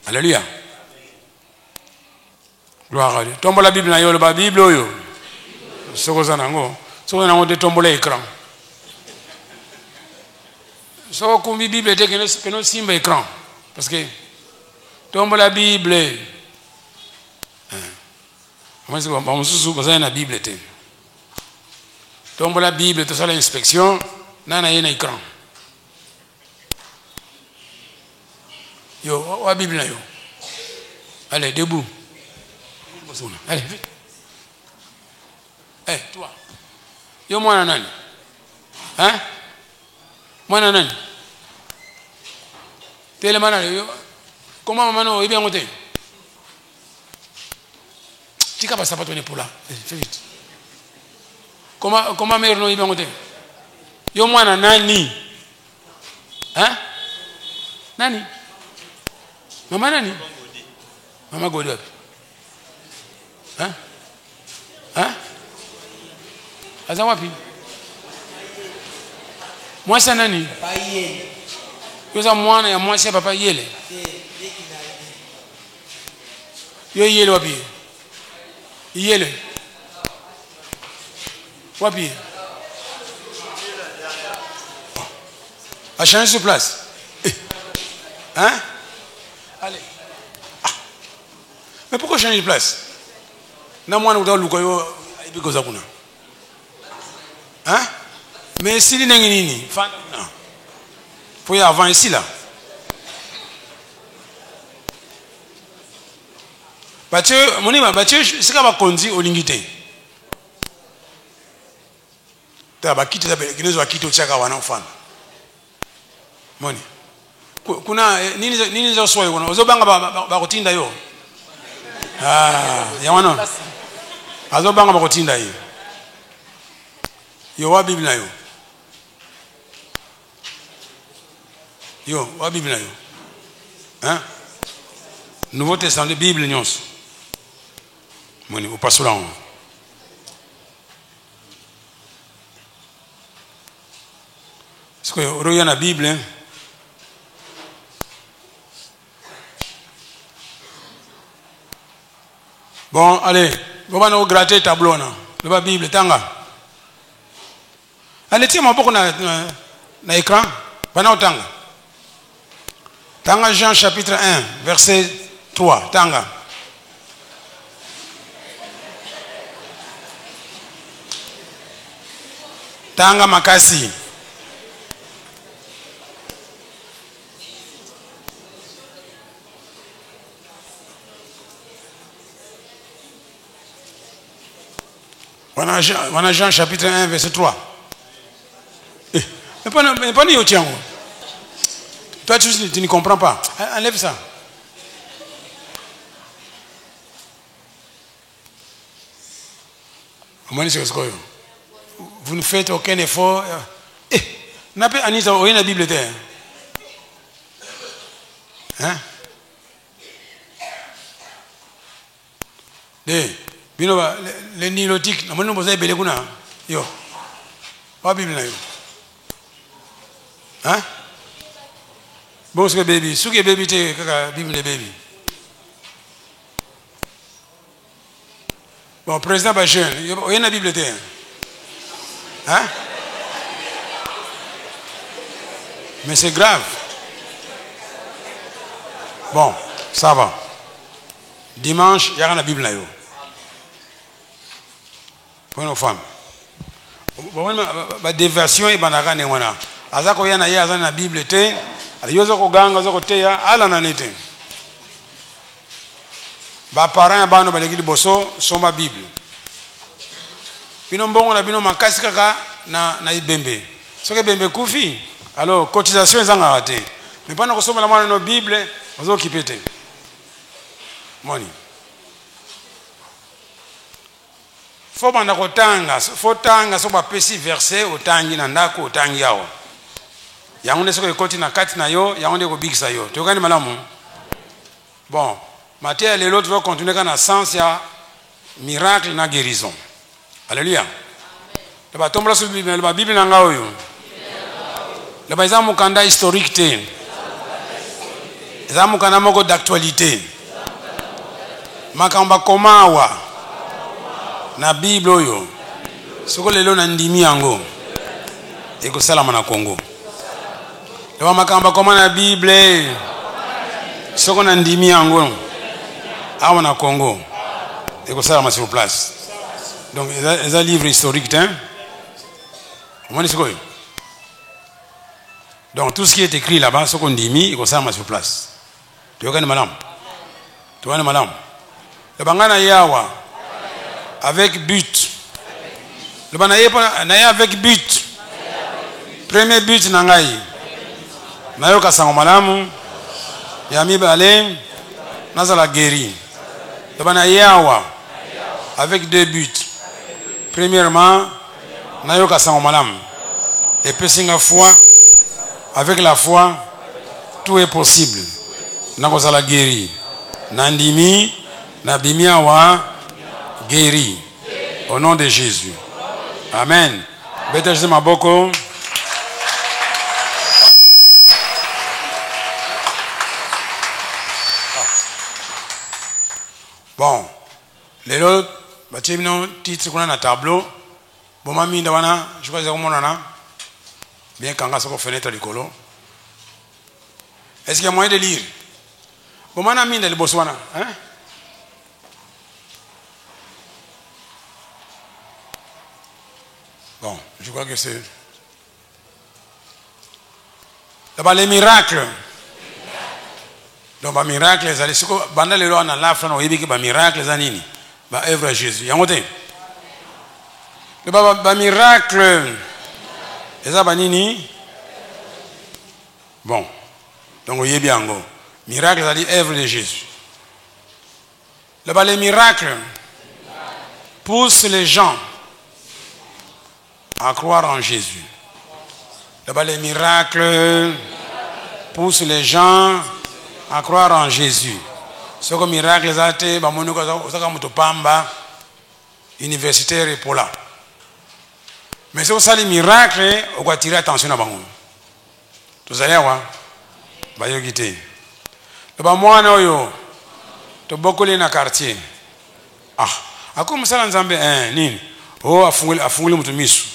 Alléluia. Gloire à Dieu. Tombola la Bible na yo ba Bible oyo soko zanango soko nango de tombola écran soko kumbi Bible te keno simba écran parce que tombola Bible moi c'est ba mususu bazana na Bible te. Tombe la Bible, tout ça l'inspection, n'a rien écran. Yo, la Bible là yo. Allez, debout. Allez, vite. Eh, toi. Yo moi nani? Hein? Moi nani? Tele mana yo. Comment maman no bien côté? Tika pas ça pas tourner pour là. Fais vite. Comment mère no ibe ngote? Yo mwana nani? Hein? Nani? Mama nani? Mama Godi wapi? Hein? Hein? Aza wapi? Mwasa nani? Papa Yele. Yo za mwana ya mwasa papa Yele. Yo Yele wapi? Yele. Wapi? A changer de place. Hein? Allez. Ah. Mais pourquoi changer de place? Na mwana uta luka yo ibiko za kuna. Hein? Mais si ni nini? Fana kuna. Faut y avant ici là. Bache monima bache sika ba konzi olingite. Taba kiti za kinezo wa kiti uchaka wana ufana. Moni. Kuna nini za swali kuna ozobanga ba kutinda yo. Ya wana. Azobanga ba kutinda hiyo. Yo wa Biblia yo. Yo wa Biblia yo. Hein? Nouveau Testament, Bible, nyonso. Moni, au passe là. Est-ce que vous avez la Bible? Hein? Bon, allez, vous allez nous gratter le tableau. La Bible, tanga. Allez, tiens-moi beaucoup dans l'écran. Tanga. Tanga Jean chapitre 1, verset 3. Tanga. Tanga makasi. Voilà Jean chapitre 1, verset 3. Mais pas ni au tien. Toi, tu ne comprends pas. Enlève ça. Vous ne faites aucun effort. N'a pas Anita, où est la Bible? Hein? Les nilotiques, nous avons besoin de Bible. Yo. Pas Bible. Hein? Bon, c'est que baby. Ce que baby, c'est que Bible de baby. Bon, président Bachir, où est la Bible? Hein? Mais c'est grave. Bon, ça va. Dimanche, il y a la Bible là. Pour nos femmes. La déversion est banaka ne wana. Azako yana ya azana na Bible te. Aliyozo kuganga zo koteya ala na nete. Ba parents bano baleki boso soma Bible. Bino mbongo na bino makasi kaka na ibembe. Soke bembe kufi. Alors cotisation ezanga raté. Mais pendant que soma la mwana no Bible, ozo kipete. Moni. Faut banda kotanga, faut tanga so ba pesi verset otangi na ndako otangi yawo. Yango nde soko ekoti na kati na yo, yango nde ko bigisa yo. Tokani malamu. Bon, Matthieu et l'autre va continuer dans le sens ya miracle na guérison. Alléluia. Le ba tomba sur Bible, le Bible nanga oyo. Le ba za mukanda historique te. Za mukanda moko d'actualité. Makamba komawa. Na Bible oyo soko lelo na ndimi yango eko salama na Congo lewa makamba koma na Bible soko na ndimi yango awa na Congo eko salama sur place. Donc c'est un livre historique hein. Comment est-ce que donc tout ce qui est écrit là-bas soko ndimi eko salama sur place. Tu vois madame le bangana yawa avec but. Le banaye avec but. Premier but nangai. Nayoka sango malamu. Yami bale. Nazala guéri. Le banaye awa avec deux buts. Premièrement, nayoka sango malamu. Et puis singa foi. Avec la foi, tout est possible. Nakozala guéri. Nandimi, nabimi awa. Guéri au nom de Jésus. Amen. Bete maboko. Bon, les autres, tu as un titre qu'on a dans le tableau. Bon, mamie, je crois que c'est comme on bien quand on a une fenêtre de colo. Est-ce qu'il y a moyen de lire? Bon, mamie, dans le Botswana. Hein? Bon, je crois que c'est... D'abord, les miracles. Donc, les miracles, les allez... Pendant les lois, on a l'affaire, on a dit que les miracles, les anini. Les œuvres à Jésus. Y'a monté. Les miracles, les anini. Bon. Donc, on y est bien. Miracles, c'est-à-dire œuvre de Jésus. Les miracles poussent les gens à croire en Jésus. D'abord, les miracles poussent les gens à croire en Jésus. Ce que miracle zate ba moni ko zaka mutopamba universitaire pour là. Mais ce que ça les miracles on va tirer attention à bango. Vous allez voir. Ba yo gité. Le ba mwana oyo to bokole na quartier. Ah, akoma sala nzambe nini? Oh afungule mutu misu.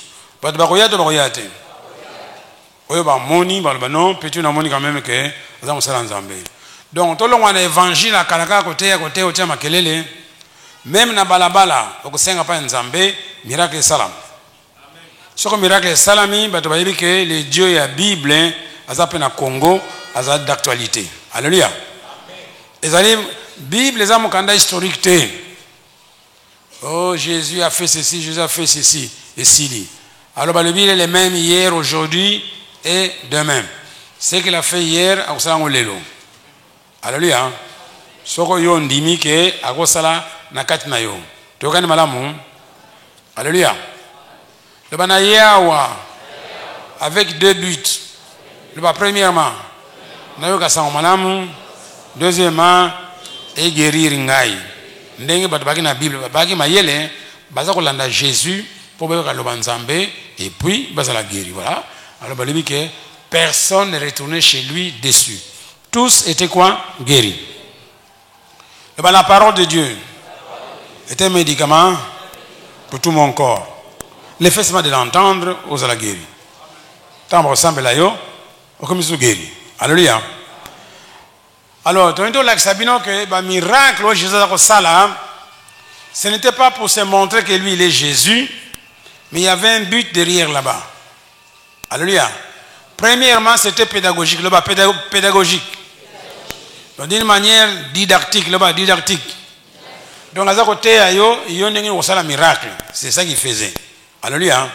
Batu bakoyate. Oyo ba moni ba non petit na moni quand même que za musala nzambe. Donc tout le monde évangile à kalaka côté au tia makelele même na balabala okusenga pa nzambe miracle salam. Ce que miracle salami bato ba que les dieux ya Bible azape na Congo azad d'actualité. Alléluia. Ezali Bible les amokanda historique te. Oh Jésus a fait ceci, Jésus a fait ceci et ceci. Alors bah, le Bible est le même hier, aujourd'hui et demain. Ce qu'il a fait hier, à ça on lelo. Alléluia. Soko yo ndimi ke akosala na kati na yo. Tokani malamu. Alléluia. Le bana yawa avec deux buts. Le ba premièrement na yo kasanga malamu, deuxièmement et guérir ngai. Ndenge bato baki na Bible baki mayele baza kolanda Jésus pour ba loba nzambe et puis baza la guérir. Voilà. Alors balibi que personne n'est retourné chez lui déçu. Tous étaient quoi? Guéris. La parole de Dieu est un médicament pour tout mon corps. Le fait seulement de l'entendre, vous allez guérir. Tant que ressemble là, vous allez guérir. Alléluia. Alors, tu as dit que le miracle, Jésus a fait, ce n'était pas pour se montrer que lui, il est Jésus, mais il y avait un but derrière là-bas. Alléluia. Premièrement, c'était pédagogique, là-bas, pédagogique. Donc, d'une manière didactique, là-bas, didactique. Donc, à ce côté, il y a un miracle. C'est ça qu'il faisait. Alléluia.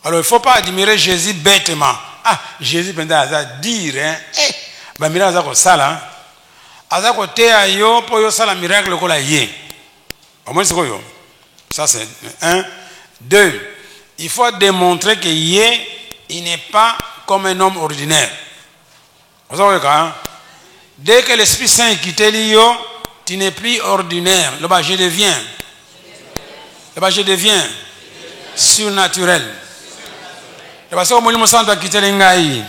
Alors, il ne faut pas admirer Jésus bêtement. Ah, Jésus, pendant à dire, hein, bah, miracle, à ce côté, il y a un miracle, au moins, c'est quoi? Ça, c'est un. Deux, il faut démontrer que il n'est pas comme un homme ordinaire. Vous savez quoi? Dès que l'Esprit Saint quitte l'io, tu n'es plus ordinaire. Là-bas, je deviens surnaturel. Là-bas, c'est comme le Saint a quitté l'engaï.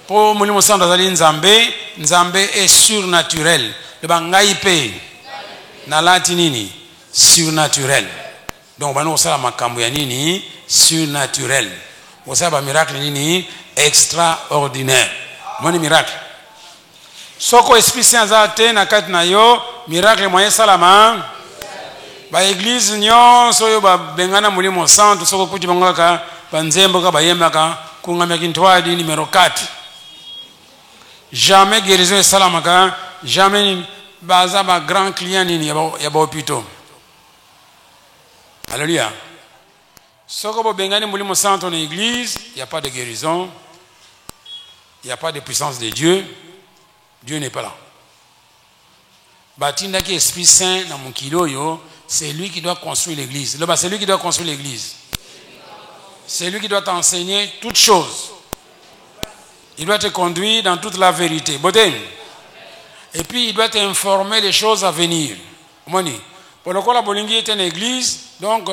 Pour le Saint Nzambe est surnaturel. Là-bas, ngaïpe. Na latinini, surnaturel. Donc, on va makambo ya nini surnaturel. On va miracle nini extraordinaire. Mon miracle. Soko Esprit Saint azate na kati na yo miracle moyen salama. Ba église nyon soyo ba bengana mulimo santo soko kuti bangaka banzembo ka bayemaka kungamya kintwadi numéro 4. Jamais guérison et salamaka, jamais baza ba grand client nini ya ba hôpital. Alléluia. Soko bo bengani mulimo santo na église, il n'y a pas de guérison. Il n'y a pas de puissance de Dieu. Dieu n'est pas là. Batinda qui Esprit Saint dans mon kilo, c'est lui qui doit construire l'église. Là-bas, c'est lui qui doit construire l'église. C'est lui qui doit t'enseigner toutes choses. Il doit te conduire dans toute la vérité. Et puis, il doit t'informer des choses à venir. Pour le coup, la Bolingi est une église, donc,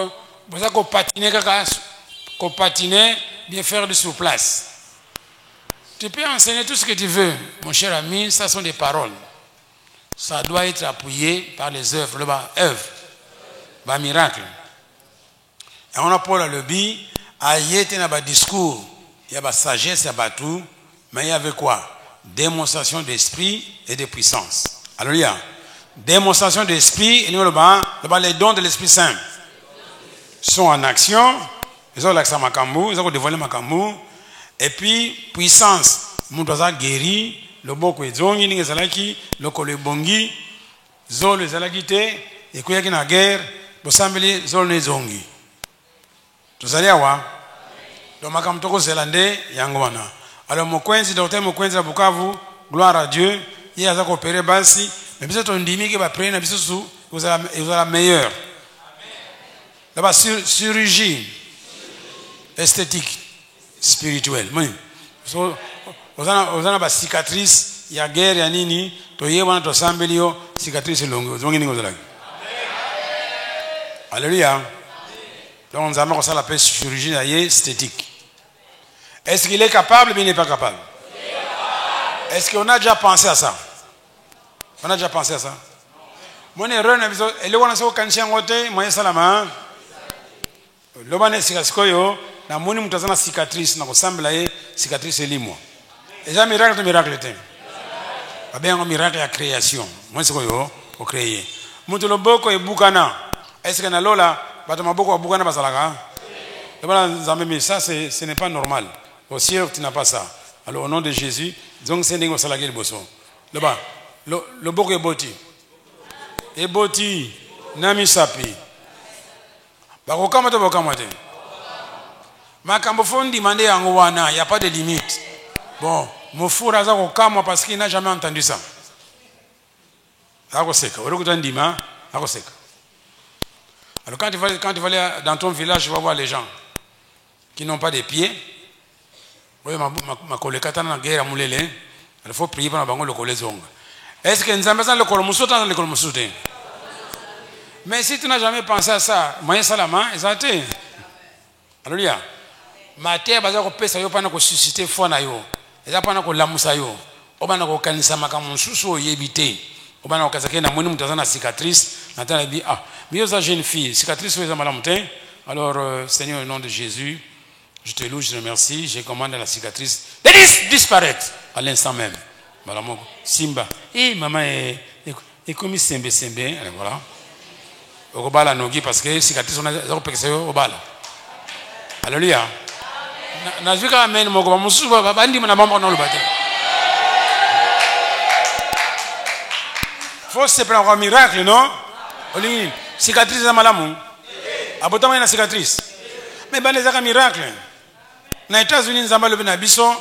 vous avez qu'on patiner, bien faire du sur-place. Tu peux enseigner tout ce que tu veux, mon cher ami, ça sont des paroles. Ça doit être appuyé par les œuvres, le miracle. Et on a Paul le dit, il y a un discours, il y a une sagesse, il y a tout, mais il y avait quoi? Démonstration d'esprit et de puissance. Alléluia. Démonstration d'esprit, et les dons de l'Esprit Saint sont en action, ils ont l'accès à Makambu, ils ont dévoilé Makambu. Et puis, puissance, Moudaza guéri, le boko et zongi, le kolebongi, zol les alagite, et kuyaki na guerre, bosambeli zol ne zongi. Tout ça, là, donc makam toko zélandais, yangwana. Alors, Mokwenzi, docteur Mokwenzi à Bukavu, gloire à Dieu, il y a ça opéré basi, mais puis on dit que va prendre, vous avez la meilleure. Là-bas, chirurgie esthétique. Spirituel. On a une cicatrice ya guerre ya nini toyebana tosambeli yo cicatrice longo zongi ningo zalaki. Alléluia. Donc nous avons la paix chirurgie esthétique. Est-ce qu'il est capable ou il n'est pas capable? Est-ce qu'on a déjà pensé à ça? On a déjà pensé à ça? Mon erreur, elle est où on a ça au kanchiangote, moi salama. L'obane cicatrice, na moni mutazana cicatrice, na ressemble à cicatrice elimo. Et ça miracle, miracle te. Pas bien un miracle à création. Moi c'est quoi yo, au créer. Mutu loboko e bukana. Est-ce que na lola, bato maboko wa bukana basalaka? L'obane zamemi ça ce n'est pas normal. Au ciel tu n'as pas ça. Alors au nom de Jésus, donc c'est ningo salaki le bosso. L'obane, le boko e boti. E boti, nami sapi. Bakokama to bakama te. Makambo fondi mande yango wana, il n'y a pas de limite. Bon, mon four a kokama parce qu'il n'a jamais entendu ça. Akoseka, orokutandima, akoseka. Alors quand tu vas aller dans ton village, tu vas voir les gens qui n'ont pas de pieds. Oui, ma collègue katana guerre mulele, il faut prier pour bango le collègue zonga. Est-ce que nous avons le colomusote dans le colomusote? Mais si tu n'as jamais pensé à ça, moyen salama, exacté. Alléluia. Maté baza ko pesa yo pana ko susciter foi na yo. Eza pana ko lamusa yo. Obana ko kanisa makamu susu yebite. Obana ko kazake na moni mutazana cicatrice, na tana bi ah, mais aux jeune fille, cicatrice eza malamutin. Alors Seigneur au nom de Jésus, je te loue, je te remercie, je commande à la cicatrice de disparaître à l'instant même. Malamoko Simba. Et maman est comme sembe, voilà. Obala nogi parce que cicatrice on a pexé obala. Alléluia. Nazika amen moko bamusu bandi na bamba na lobate. Faut se prendre un miracle, non? Oli cicatrice za malamu. Abotama na cicatrice. Mais bande za miracle. Na États-Unis nzamba lobi na biso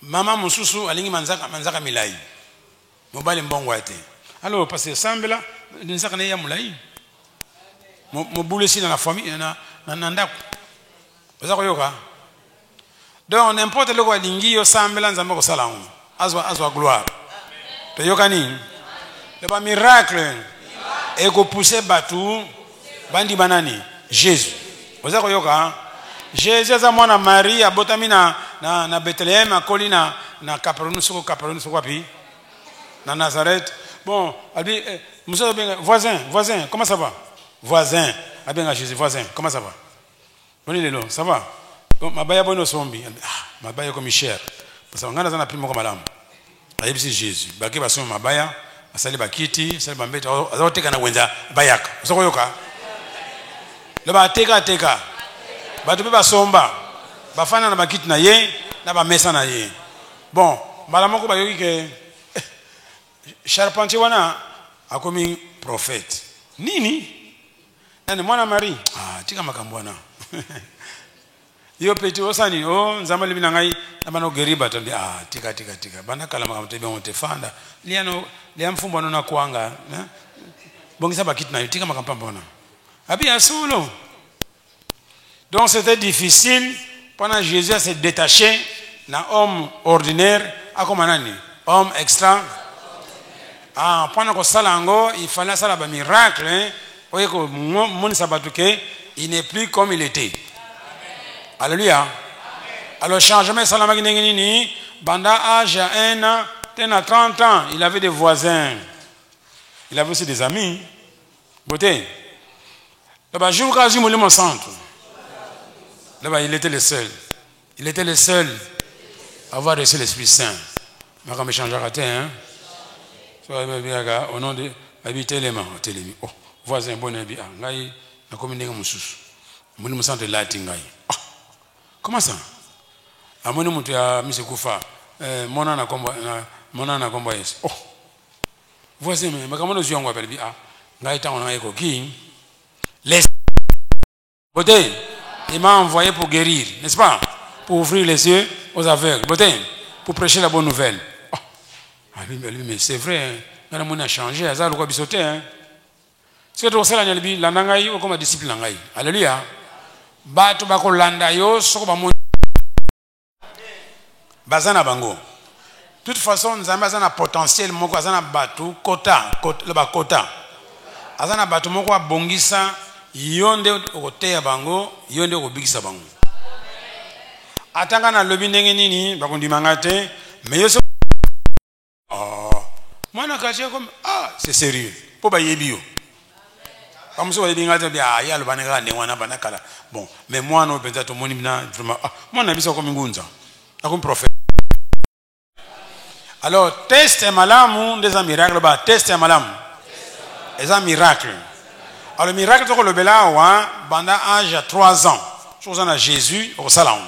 mama mususu alingi manzaka milai. Mobali mbongo ate. Alors parce que sambela nzaka na ya mulai. Mo boulesi dans la famille na ndako. Vous avez yoka. Donc n'importe le quoi lingi yo sambela nzamba ko sala ngo. Azwa gloire. To yoka ni. Le ba miracle et ko pousser batu bandi banani Jésus. Vous avez yoka. Jésus za mwana Marie abotami na Bethléem akoli na Capernaum soko wapi? Na Nazareth. Bon, abi monsieur voisin, comment ça va? Voisin, abenga Jésus, voisin, comment ça va? Boni lelo, ça va? Bon, mabaya bono sombi. Ah, mabaya comme cher. Parce que ngana zana pimo comme malamu. Ayebisi Jésus. Baki baso mabaya, asali bakiti, asali bambeta, azoteka na wenza bayaka. Soko yoka. Le ba teka. Batu be basomba. Bafana na bakiti na ye, na ba mesa na ye. Bon, malamoko bayoki ke charpentier wana akomi prophète. Nini? Nani mwana Marie? Ah, tika makambwana. Yo peti osani o nzamba libina ngai abana geriba tambi ah tika. Bana kala makamte be onte fanda. Liam fumbo na kuanga, bongisa bakiti na tika makampambona. Abi asolo. Donc c'était difficile pendant Jésus s'est détaché d'un homme ordinaire à comme nani, homme extra. Ah, pendant que salango, il fallait ça la miracle, hein. Voyez que mon sabatuke, il n'est plus comme il était. Alléluia. Alors changement salama ni banda âge à 1 an, à 30 ans, il avait des voisins. Il avait aussi des amis. Beauté. Là-bas, jour quasi mon centre. Là-bas, il était le seul. Il était le seul à avoir reçu l'Esprit Saint. Mais quand je change à rater, hein. Au nom de habiter les mains, oh, voisin, bon ami, ngai, na commune de Moussous. Mon me sent de la tingai. Comment ça? À mon nom, tu as mis ce koufa. Mon ana combat, oh, voisin, mais comment nous y on appelle bien? Ngai, t'as on a éco qui? Laisse. Beauté. Il m'a envoyé pour guérir, n'est-ce pas? Pour ouvrir les yeux aux aveugles, pour prêcher la bonne nouvelle. Oh. Ah, mais c'est vrai, hein? On a changé, ça a bisoté. Hein? C'est que ça, l'anangaï ou comme discipline langaï. Alléluia. Batu bako landa yo, soko ba mon. Bazana bango. toute façon nous avons un potentiel moko azana batu kota le ba kota azana batu moko abongisa yonde okoteya bango yonde okobikisa bango atanga na lobi ndenge nini bakondimanga te mais yo mwana kache comme c'est sérieux po ba yebi yo comme ça yebi ngata bia ya lobane ga ne wana bana kala bon mais moi no penza to moni bina vraiment mwana biso comme ngunza akom prophète. Alors test malamu des miracles ba test malamu les miracles. Alors le miracle to le bela wa banda âge à 3 ans chose na Jésus au salam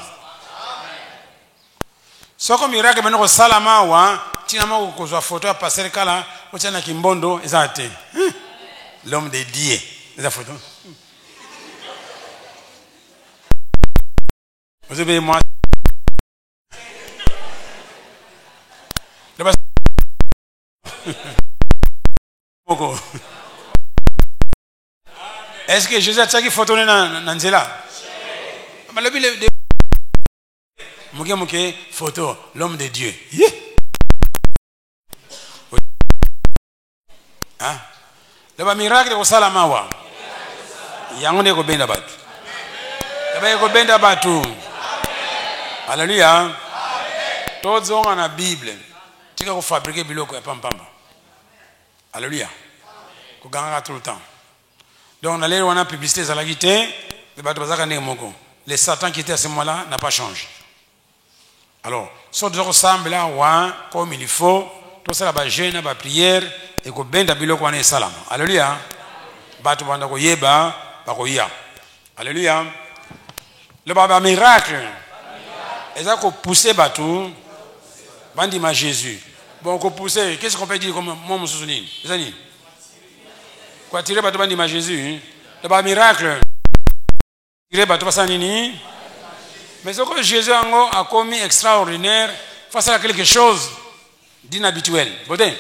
so comme miracle beno au salama wa tina mo ko zo photo ya passer kala o tena kimbondo ezate l'homme de Dieu les photos vous avez moi est-ce que Jésus a tchaki photo na nzela balobi le muke photo l'homme de Dieu hein le ba miracle ko salama wa yango ne ko benda batu amen ko benda batu alléluia amen tozo na Bible tika ko fabriquer biloko ya pampamba alléluia ko ganga tout le temps. Donc on allait on a publicité ça la guité le Satan qui était à ce moment-là n'a pas changé. Alors soit de ressemble là ouais, comme il faut tout ça la jeûne la prière et ko benda biloko wana salam alléluia batu banda ko yeba ba ko ya alléluia le baba miracle eza ko pousser batu bandi ma Jésus bon ko pousser qu'est-ce qu'on peut dire comme moi mon souvenir les amis quoi tirer batu bandi ma Jésus le baba miracle tirer batu basa nini mais ce que Jésus a commis extraordinaire face à quelque chose d'inhabituel bodin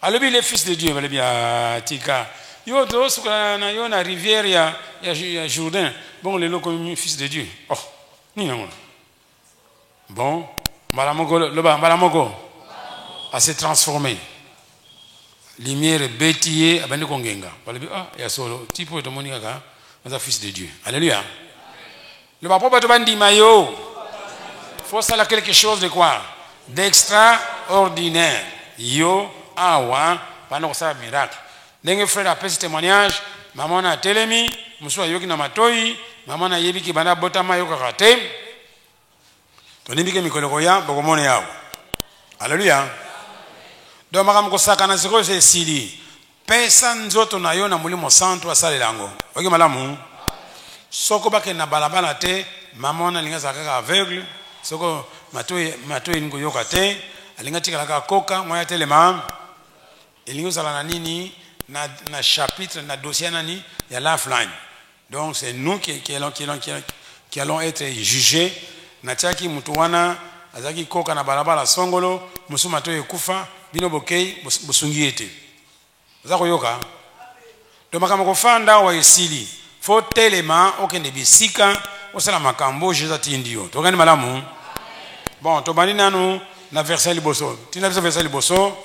alors il est fils de Dieu bien tika yo to na yo na rivière ya Jourdain bon le comme fils de Dieu oh ni non bon malamoko le ba malamoko a se transformé lumière bétier abandi kongenga balobi ya solo tipo to monika ka c'est fils de Dieu alléluia le papa to bandi mayo faut ça quelque chose de quoi d'extraordinaire yo awa bana ko sa miracle ndenge frère a fait témoignage maman na telemi muso yoki na matoi maman na yebiki bana botama yoka kate to nimbike mikolo ya bokomone yao alléluia donc makam ko saka na ziko c'est sili pesa nzoto na yo na mulimo santo asale lango oki malamu soko bake na balabala te maman na linga zakaka aveugle soko matoi ngo yoka te alinga tikala ka koka moya telema elingo sala na nini na chapitre na dossier nani ya lifeline donc c'est nous qui allons être jugés na tiaki mutu wana azaki koka na balabala songolo musuma to ekufa bino bokei bosungi ete zako yoka to makama ko fanda wa esili fo telema okende bisika osala makambo Jésus tindio to gani malamu bon to bani nanu na verset liboso tina verset liboso.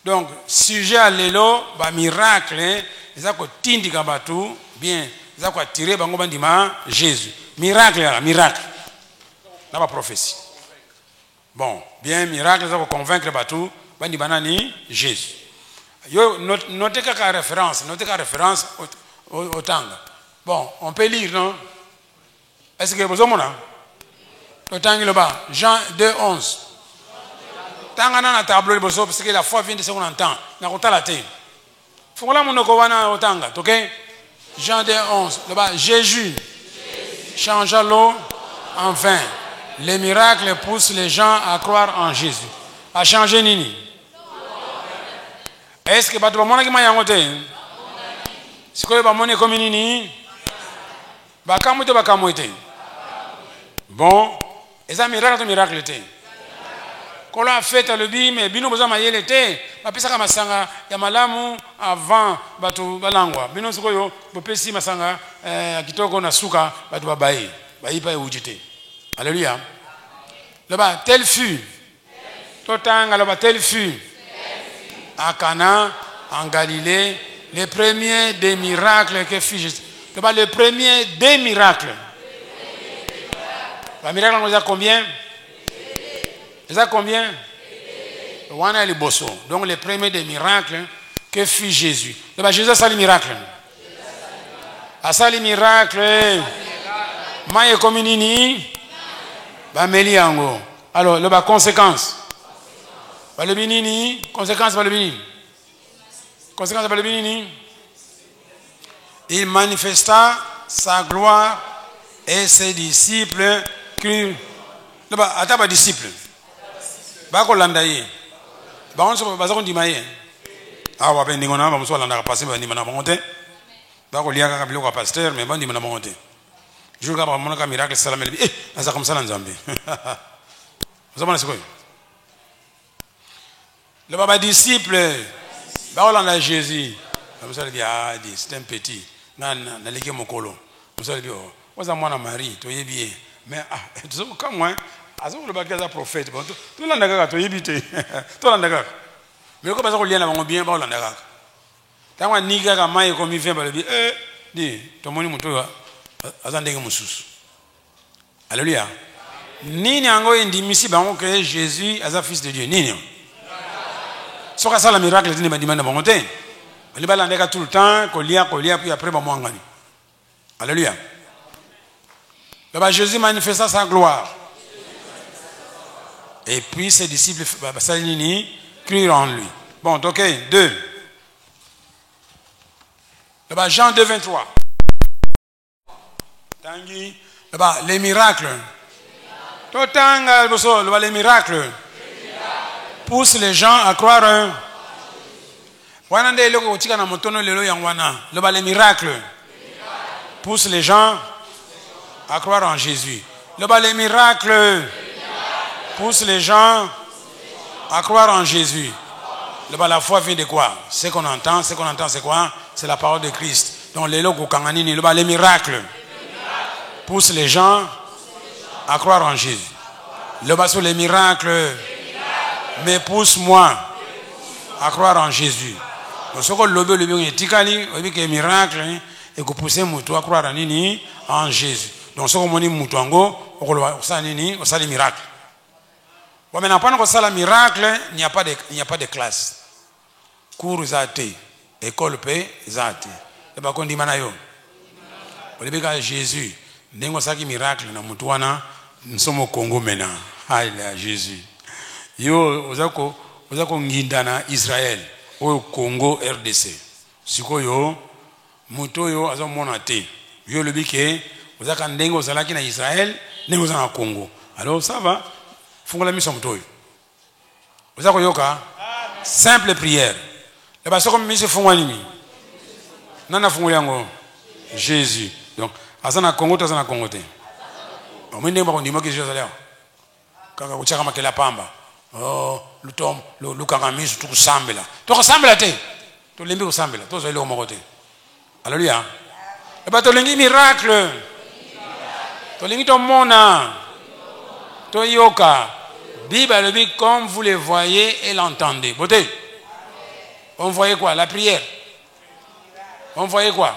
Donc sujet à l'élo ba miracle ezako tindika batu bien ezako attirer bango bandima Jésus miracle na ba prophétie bon bien miracle ezako convaincre batu bandima nani Jésus yo notez ka référence au tanga bon on peut lire non est-ce que vous omona au tanga le bas Jean 2:11 tangana na tableau liboso parce que la foi vient de ce qu'on entend na kotala te fongola monoko wana otanga OK Jean 2:11 là-bas Jésus changea l'eau en vin. Les miracles poussent les gens à croire en Jésus. A changé nini est-ce que batu bamona ki mayango te sikoyo bamone comme nini bakamu te bakamu te bon eza miracle te qu'on a fait le bi mais bino boza mayele te bapesaka masanga ya malamu avant batu balangwa bino sikoyo bopesi masanga kitoko na suka batu babaye bayipa ujite alléluia là-bas tel fut Totanga le tel fut à Cana, en Galilée, le premier des miracles que fit Jésus. Le premier des miracles. Le miracle, on a combien? Vous avez combien? On a les bosso. Donc le premier des miracles que fit Jésus. Jésus a sali miracle. A sali miracle. Maye kominini. Ba meli yango. Alors le conséquence. Ba le binini, conséquence ba le binini. Conséquence ba le binini. Il manifesta sa gloire et ses disciples crurent. Attends, pas disciples. Ba ko landaye. Ba on so ba za ko ndimaye. Ah wa ben ngona ba muso landa passer ba ndimana monte. Ba ko liaka ka biloko pasteur mais ba ndimana monte. Jour ka ba mona ka miracle salamel bi aza comme ça nzambe. Vous avez quoi? Le baba disciple ba olanda Jésus. Ba so le bi ah dit c'est un petit. Na leke mokolo. Ba so le bi oh. Oza mwana Marie to yebi mais ah tu sais comme moi azo le bakaza prophète bon tout landa kaka to yebite. To landa kaka. Mais ko ba ko liana bango bien ba olanda kaka. Tangwa niga ka mai ko mi vient ba le bi di to moni muto azandenge mususu. Alléluia. Nini ango indimisi bango que Jésus est fils de Dieu. Nini. Soka sala miracle tini ba dimanda bango te. Bali balandeka tout le temps ko lia puis après ba mwangani. Alléluia. Là-bas Jésus manifesta sa gloire. Et puis ses disciples Salini crurent en lui. Bon, ok, 2. Là-bas Jean 2, 23. Tangi. Là-bas les miracles. Totanga là-bas les miracles. Poussent les gens à croire. Wanande loko tika na motono lelo yangwana. Là-bas les miracles. Poussent les gens à croire en Jésus. Là-bas les miracles poussent les gens à croire en Jésus. Là-bas la foi vient de quoi? Ce qu'on entend c'est quoi? C'est la parole de Christ. Donc les locaux kanganini, là-bas les miracles poussent les gens à croire en Jésus. Là-bas sur les miracles mais pousse-moi à croire en Jésus. Donc ce qu'on lobe le tikali, on dit que miracle et que pousser mutu à croire en Jésus. Donc ce qu'on dit mutuango, on ça nini, on ça les miracles. Bon maintenant pendant que ça le miracle, il n'y a pas de classe. Cours zate, école paix zate. Et bah qu'on dit manayo. On dit que Jésus, n'engo ça qui miracle na mutuana, nous sommes au Congo maintenant. Alléluia Jésus. Yo ozako ngindana Israël au Congo RDC. Siko yo muto yo azomona te. Yo le bike ozaka ndengo zalaki na Israël, ndengo za na Congo. Alors ça va. Fungola mission muto yo. Ozako yoka simple prière. Le baso comme mission fungwa nini? Nana fungula yango Jésus. Donc azana Congo tazana Congo te. Omende ba kondima ke Jésus alea. Kaka kuchaka makela pamba. Oh, lutom, lukangamisu tukusambela. Tukusambela te. Tulimbi kusambela. Tozo ile omokote. Alléluia. Et bah tolingi miracle. Tolingi to mona. To yoka. Bible le dit comme vous les voyez et l'entendez. Beauté. On voyait quoi? La prière. On voyait quoi?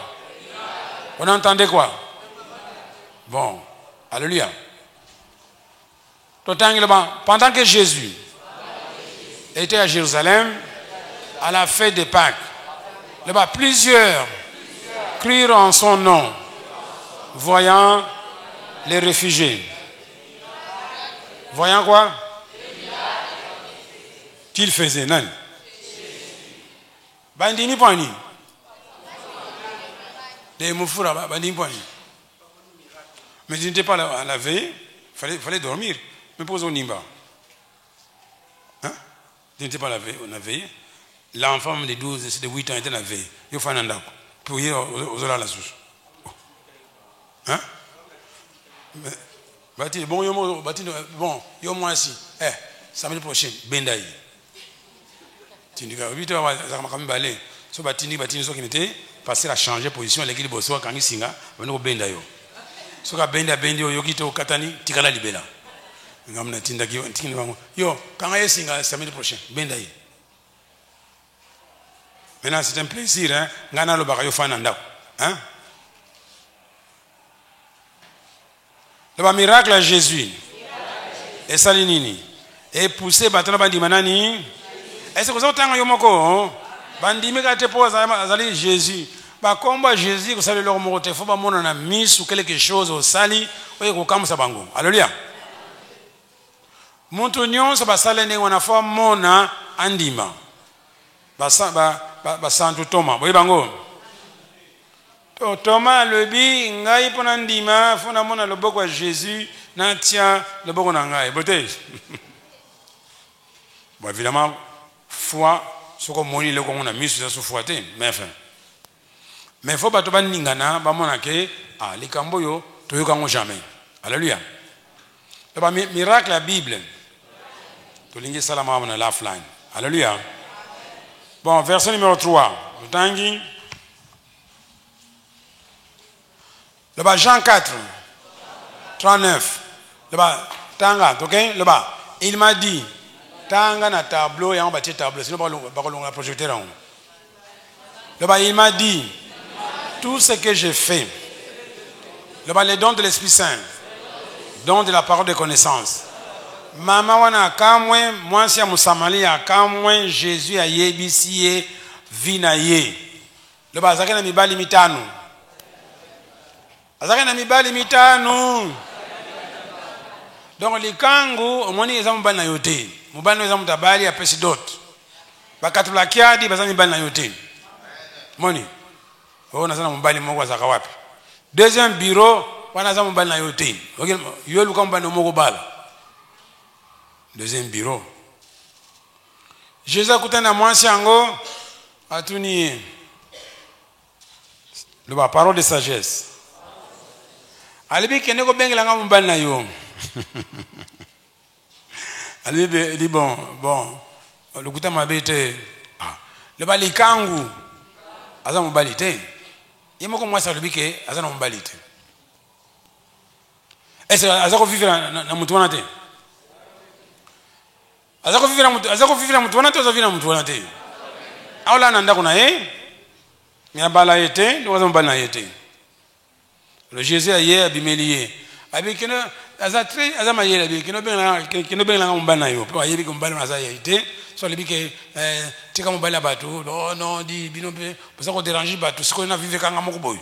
On entendait quoi? Bon. Alléluia. Pendant que Jésus était à Jérusalem, à la fête de Pâques, là-bas, plusieurs crurent en son nom, voyant les réfugiés. Voyant quoi? Qu'il faisait, non? Bandini Pani. Des Moufoura, Bandini Pani. Mais il n'était pas à la veille, il fallait dormir. Mais posons Nimba. Hein? Il n'était pas à la veille. L'enfant de 12, de 8 ans était à la veille. Il faut un andako. Pour y aller aux olas la souche. Hein? Bon, yo moi ici. Samedi prochain, Bendaï. Tu dis que 8 heures, ça m'a quand même balé. So batini, so qui n'était passé à changer position. L'équipe de Bosso, quand il singa, on est au Bendaï. So ka Bendaï, yo kito katani, tikala libela. ngamna tinda ki tini bango yo kanga yesinga samedi prochain benda yi. Maintenant c'est un plaisir hein ngana lo baka yo fana ndako hein. Le miracle à Jésus et salinini et pousser batana bandima nani. Est-ce que vous entendez yomoko bandimi ka te poza azali Jésus ba komba Jésus ko sali lo mo te fo ba mona na misu quelque chose au sali oye ko kamusa bango. Alléluia. Muntu nyonso basale ne wana fo mona andima ba santu Thomas boye bango to Thomas lebi ngai pona ndima fo na mona loboko ya Jésus na tia loboko na ngai bote. Bon évidemment foi soko moni le ko na misu za soufoité mais enfin mais faut pas to baningana ba mona ke likambo yo to yokango jamais. Alléluia. Le miracle la Bible to lingi salama na lifeline. Alléluia. Bon, verset numéro 3. Tangi. Le bas Jean 4 39. Le bas tanga, OK? Le bas il m'a dit tanga na tableau et on bâti tableau sinon pas le projecteur. Le bas il m'a dit tout ce que j'ai fait. Le bas les dons de l'Esprit Saint, dons de la parole de connaissance. Mama wana kamwe mwansi ya Musamalia kamwe Jésus a yebisi vina ye. Le bas azaka na mibali mitano. Azaka na mibali mitano. Donc likangu omoni eza mubali na yote. Mubali eza mutabali ya presidot. Bakatula kiadi bazami mibali na yote. Moni. Oh nazana mubali moko azaka wapi? Deuxième bureau wana za mubali na yote. Yo luka mubali moko bala. Deuxième bureau. Jésus akutana mwansi yango atuni le parole de sagesse. Alibi kene ko bengela nga mubali na yo. Alibi dit bon le kuta mabete le bali kangu aza mubali te. Yemo ko mwasa alibi ke aza na mubali te. Est-ce aza ko vivre na mutu wana te? Azako vivira mtu wana te azavira mtu wana te. Aula nanda kuna miabala yete ndo waza mbali na yete. Le Jésus a hier abimelié. Abikino azatre azama yele abikino benga mbali na yo. Po ayebi ko mbali na za yete. So libike tika mbali abatu. Non di bino pe pour ça qu'on dérange batu. Ce qu'on a vivre kanga moko boy.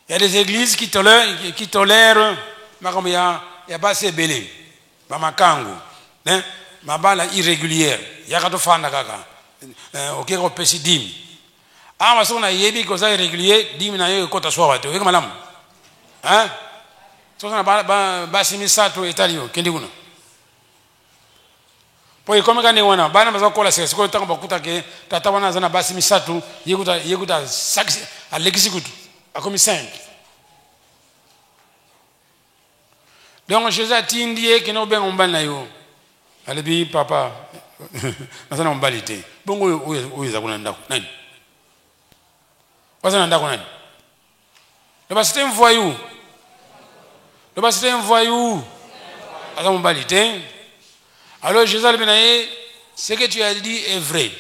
Il y a des églises qui tolèrent makambo ya base belé. Ba makangu. Mabala irrégulière yakato fanda kaka OK ko pesi dim ama sona yebi ko za irrégulier dim na yo ko taswa watu weka malamu hein sona ba simisato italio kendi kuna po ikomeka ni wana bana baza kola sese ko tanga bakuta ke tata wana zana ba simisatu yekuta saksi alexi kutu akomi 5. Donc Jésus a tindie que no benga mbali na yo. Alibi papa nasana mbali te. Bongo uweza kuna ndako nani? Wasa ndako nani? Le basite voyou. Le basite voyou. Asa mbali te. Alors Jésus a dit ce que tu as dit est vrai.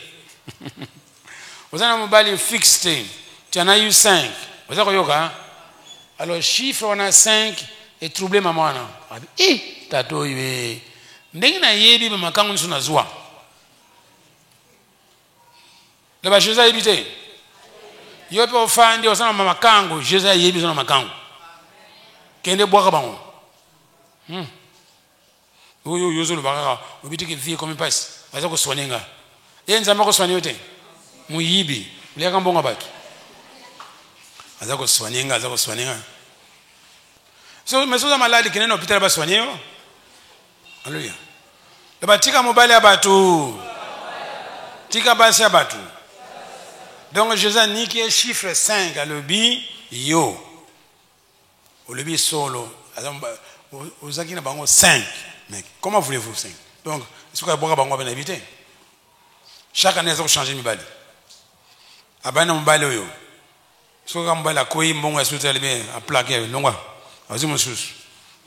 Vous avez un mbali fixe. Tu en as eu 5. Vous avez yoga. Alors chiffre on a 5 et troublé maman. Tato ywe. Ndenge na yebi makangu nsu na zwa. Le ba Jésus a yebite. Yo pe ofandi osana makangu, Jésus a yebi sona makangu. Kende bwaka bango. Oyo yozo lo baka, obiti ke vie comme passe. Aza ko soninga. Yenza mako soninga te. Muyibi, uleka mbonga batu. Aza ko soninga. So mesoza maladi kineno hôpital ba soigner. Alléluia. Le batika mobali abatu. Tika basi abatu. Donc Jésus a dit que chiffre 5 à l'obi yo. Au lebi solo. Aux akina bango 5. Mais comment voulez-vous 5? Donc, est-ce que vous avez bien habité? Chaque année, vous changez de mobali. Abana mobali yo. Est-ce que vous avez la koi mbongo ya soute à plaquer longwa. Vas-y mon sous.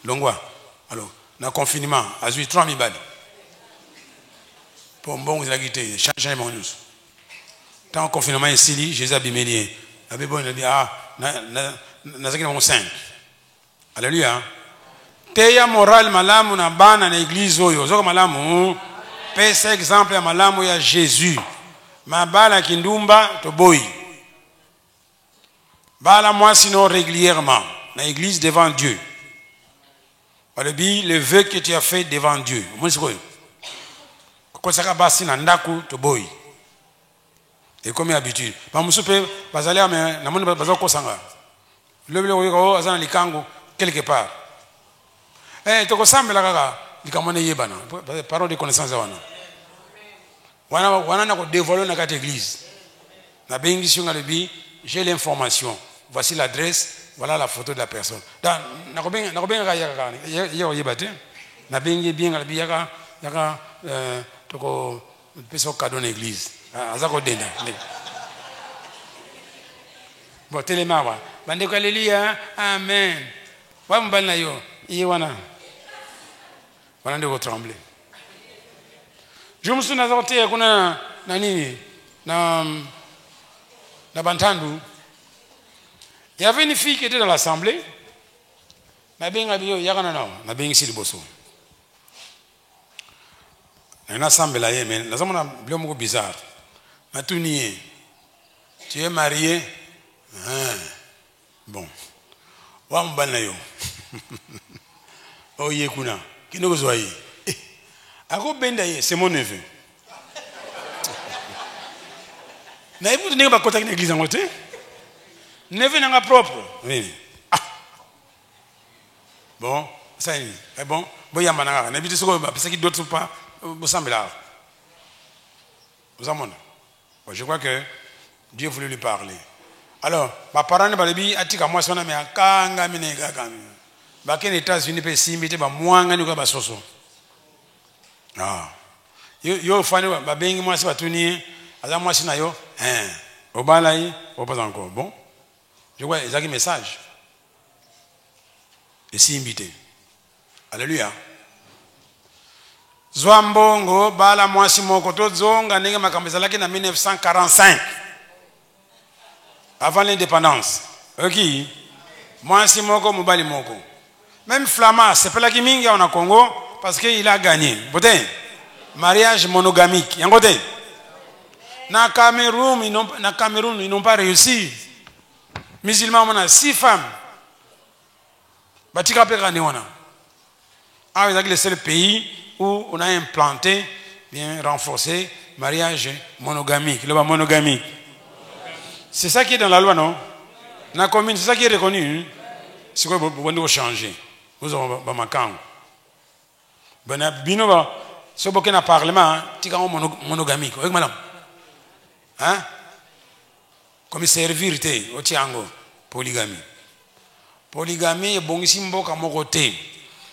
Longwa. Alors, na confinement azui 3000 balles pour bon vous agiter changer mon news tant confinement ici Jésus a bimélé avait bon il a dit ah na zaki na 5 alléluia teya moral malamu na bana na église oyo zoko malamu pesa exemple ya malamu ya Jésus mabala kindumba to boy bala moi sinon régulièrement dans l'église devant Dieu. Le vœu que tu as fait devant Dieu. Moi c'est quoi? Quand ça basi na ndaku to boy. Et comme d'habitude, ba musupe bazali ame na moni bazako sanga. Le ko azana likango quelque part. To ko sambela kaka likamone yebana. Parole de connaissance wana. Wana na ko dévoiler na kati église. Na bengi sunga lebi, j'ai l'information. Voici l'adresse, voilà la photo de la personne. Na bengi bien la biyaka yaka toko peso cadeau l'église. Azako denda. Bon téléma wa. Bande ko alléluia. Amen. Wa mbana yo. Yi wana. Wana ndeko trembler. Je me souviens sorti kuna nani na Bantandu. Il y avait une fille qui était dans l'assemblée. Na benga biyo yakana na na bengi sili boso. Na assemblée là mais na zamona biomoko bizarre. Na tunié. Tu es marié? Bon. Wa mbana yo. Oh yekuna. Kinoko zoyi. Ako benda ye, c'est mon neveu. Na ibu n'est pas contact l'église en côté. Neveu n'a pas propre. Oui. Ah. Bon, ça y est. Bon, bon yamana. Na bitu soko parce que d'autres pas vous semblez là. Vous amène. Bon, je crois que Dieu voulait lui parler. Alors, ma parole ba lebi atika moi sona me akanga mine kaka. Ba ken États-Unis pe simbi te ba mwanga ni ko ba soso. Ah. Yo fani ba bengi moi si batuni aza moi si na yo. Obala yi, ou pas encore. Bon. Je vois ils ont un message. Et si invité. Alléluia. Zwambongo bala mwasi moko to zonga ndenge makambeza laki na 1945. Avant l'indépendance. OK. Mwasi moko mobali moko. Même Flama, c'est pas la qui mingi en Congo parce qu'il a gagné. Boté. Mariage monogamique. Yangote. Na Cameroun, ils n'ont pas réussi. Musulmans, on a 6 femmes. Batika Pekani, on a. Ah, c'est le seul pays où on a implanté, bien renforcé, mariage monogamique. Le monogamique. C'est ça qui est dans la loi, non? Dans la commune, c'est ça qui est reconnu. C'est quoi, vous devez changer. Vous avez un camp. Ben, bino, si vous avez un parlement, tu as un monogamique. Oui, madame. Hein? Comme servir, au tiango, polygamie. Polygamie est bon ici, à mon côté.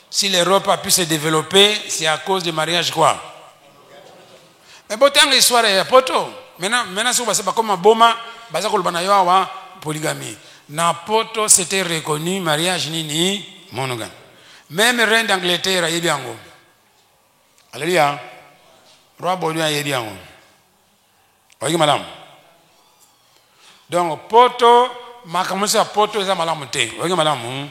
Si l'Europe a pu se développer, c'est à cause du mariage quoi? Mais bon, tant l'histoire est poto. Maintenant, si vous passez comme un boma, basa kolbanayoa polygamie. Na poto, c'était reconnu mariage nini monogame. Même reine d'Angleterre a yebiango. Alléluia. Roi Baudouin a yebiango. Voyez madame. Donc poto, ma commencé à poto ça madame te. Voyez madame.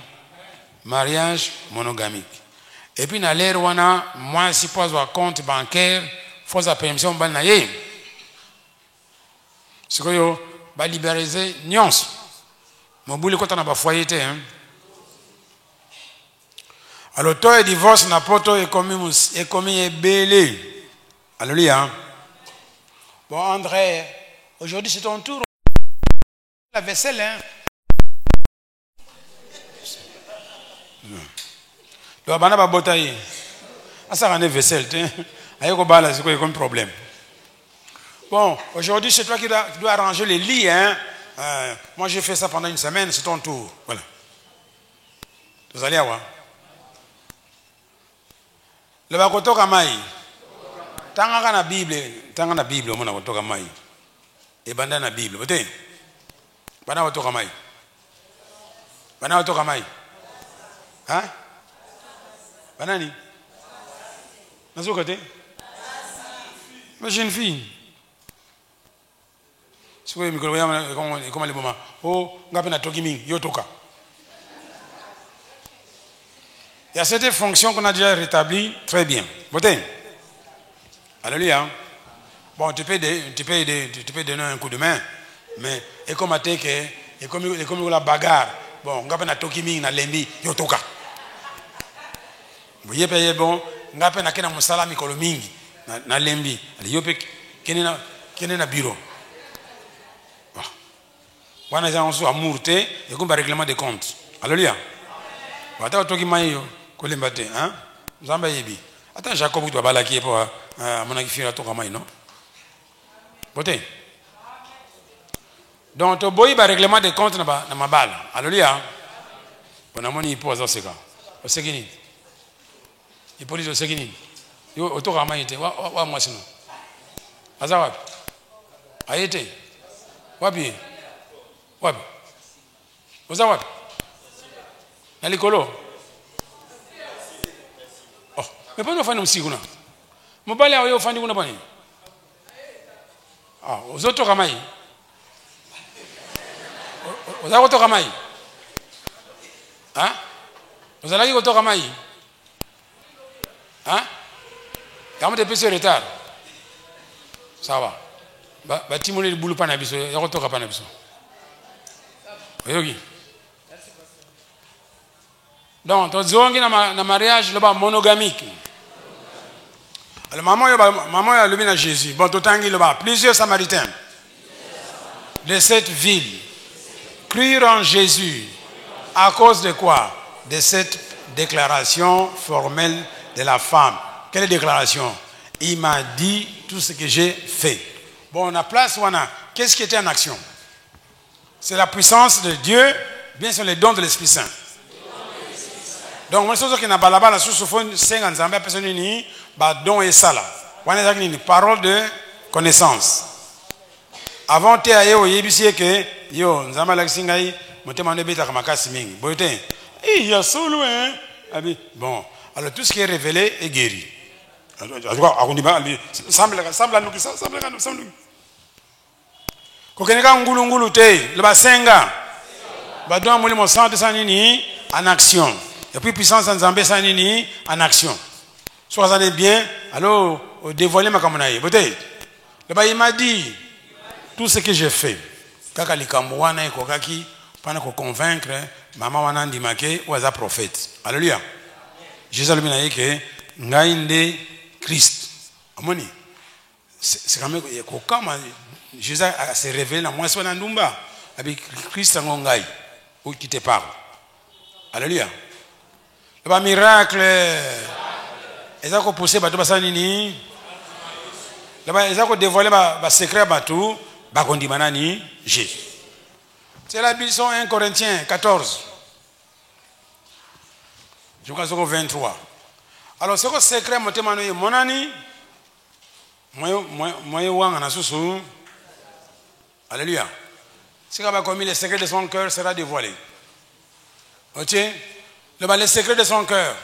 Mariage monogamique. Et puis dans l'air wana moi si pose un compte bancaire, faut sa permission banaye. C'est que yo ba libéraliser nyons. Mon boule quand on a ba foyer té hein. Alors toi divorce na poto est commis belé. Alléluia. Bon André, aujourd'hui c'est ton tour. La vaisselle hein. Le bana ba botaye. Asa rane vaisselle té. Ayeko bala c'est quoi comme problème. Bon, aujourd'hui c'est toi qui dois arranger les lits hein. Moi j'ai fait ça pendant une semaine, c'est ton tour. Voilà. Vous allez voir. Le bakotoka mai. Tanga na Bible, on a kotoka mai. Et banda na Bible, bote. Bana kotoka mai. Bana kotoka mai. Hein? Banani? Nazokate? Ma jeune fille. C'est quoi le micro? Comment les moments? Oh, ngapena tokiming, yotoka. Il y a cette fonction qu'on a déjà rétablie très bien. Voté. Alléluia. Bon, tu peux donner un coup de main, mais et comme à que et comme la bagarre. Bon, ngapena tokiming na lembi yotoka. Vous voyez, bon, ngapena kena musala mikolo mingi na lembi. Yope kenena bureau. Wana za onso amourte et comme règlement de compte. Alléluia. Wata toki mayo kolemba te, hein? Nzamba yebi. Attends Jacob tu balaki pour mon akifira to kama ino. Bote. Donc to boy ba règlement de compte na mabala. Alléluia. Bona moni ipo za seka. Osekini. Ipolisi osekini. Yo otoka kama ite wa mwasino. Aza wapi? Ayete. Wapi? Wapi? Oza wapi? Na likolo. Oh, mais pas nous faire nous siguna. Mon balai a eu offendu qu'on a pas. Ah, aux autres kamai. Aux autres kamai. Hein? Aux autres kamai. Hein? Comment tu peux se retard? Ça va. Bah Timoné le boulot pas na biso, ya autres pas na biso. Yogi. Donc, tu as un mariage monogamique. Alors, maman a levé à Jésus. Bon, tu as plusieurs Samaritains de cette ville crurent en Jésus. À cause de quoi? De cette déclaration formelle de la femme. Quelle déclaration? Il m'a dit tout ce que j'ai fait. Bon, on a place, on a. Qu'est-ce qui était en action? C'est la puissance de Dieu, bien sûr les dons de l'Esprit Saint. Donc, moi, je qui n'a pas la sous-sophone, 50 ans, personne ni, don et ça là. On a une parole de connaissance. Avant, tu as eu que, yo, Nzamba Laksingai, Motemane Beta Kamakasi Ming. Boyote, il y a solo, hein. Bon, alors tout ce qui est révélé est guéri. Semble à nous. Kokeneka ngulu te le basenga badon muli mo santé sanini en action et puis puissance en Zambé sanini en action. Soit ça bien alors dévoiler ma kamonaye bote le ba il m'a dit tout ce que j'ai fait kaka likambo wana iko kaki pana ko convaincre mama wana ndimake waza prophète. Alléluia. Jésus lui a dit que ngainde Christ amoni c'est quand même comme Jésus s'est révélé dans moi, c'est un Ndumba. Avec Christ en Ngai, où qui te parle. Alléluia. Le miracle, ils ont poussé bateau basanini. Ils ont dévoilé le secret bateau, bakondi manani Jésus. C'est la Bible 1 Corinthiens 14. Je crois que c'est 23. Alors, c'est quoi le secret, mon ami? Moi, wang anasusu. Alléluia. Si on a commis les secrets de son cœur sera dévoilé. Ok? Les secrets de son cœur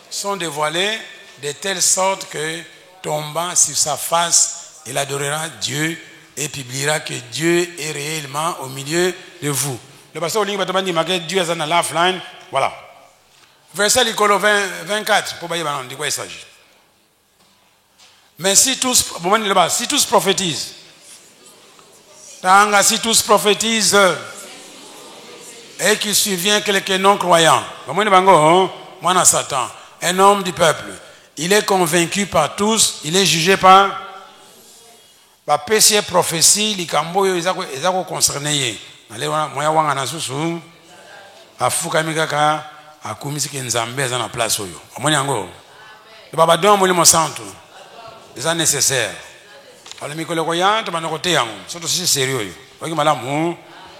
sont dévoilés de telle sorte que tombant sur sa face, il adorera Dieu et publiera que Dieu est réellement au milieu de vous. Le pasteur Oling va te dire Dieu est dans l'offline. Voilà. Verset 24. Pour bailler de quoi il s'agit. Mais si tous prophétisent, si tous prophétisent et qu'il survient quelqu'un non-croyant, moi Satan, un homme du peuple, il est convaincu par tous, il est jugé par péché prophétie, les camboyo, ils ont concerné. Moi, wanga na susu, afuka mikaka, akumisi kenzambe za na place oyo. Omoni yango. Le baba don molimo santo. C'est nécessaire. Alors mikolo koya to banokote yango. Surtout si c'est sérieux. Oki malamu.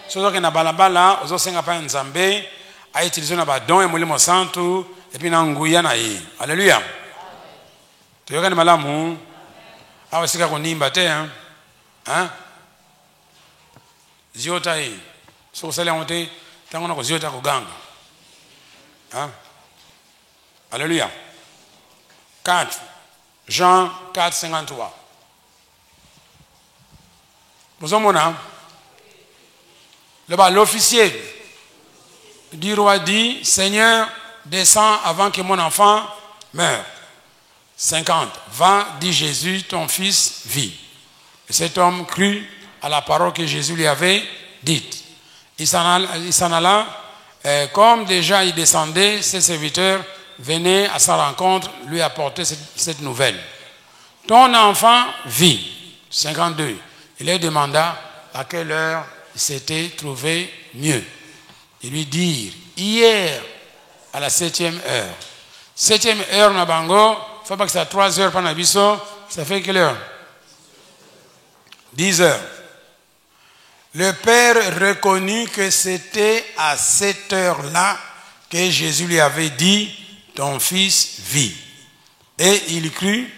Surtout que na balabala, ozo senga pa nzambe, a utilisé na ba don et molimo santo et puis na nguya na yi. Alléluia. To yoka ni malamu. Awa sika konimba te hein. Hein? Ziota yi. So sale onte tango na ko ziota ko ganga. Hein? Alléluia. 4. Jean 4, 53. Vous en l'officier du roi dit, Seigneur, descends avant que mon enfant meure. 50. Va, dit Jésus, ton fils vit. Et cet homme crut à la parole que Jésus lui avait dite. Il s'en alla, comme déjà il descendait, ses serviteurs venaient à sa rencontre lui apporter cette nouvelle. Ton enfant vit. 52. Il leur demanda à quelle heure il s'était trouvé mieux. Ils lui dirent, hier, à la 7e heure. 7e heure, Nabango, il ne faut pas que c'est à 3 heures par Nabiso, ça fait quelle heure? 10 heures. Le père reconnut que c'était à cette heure-là que Jésus lui avait dit, ton fils vit. Et il crut,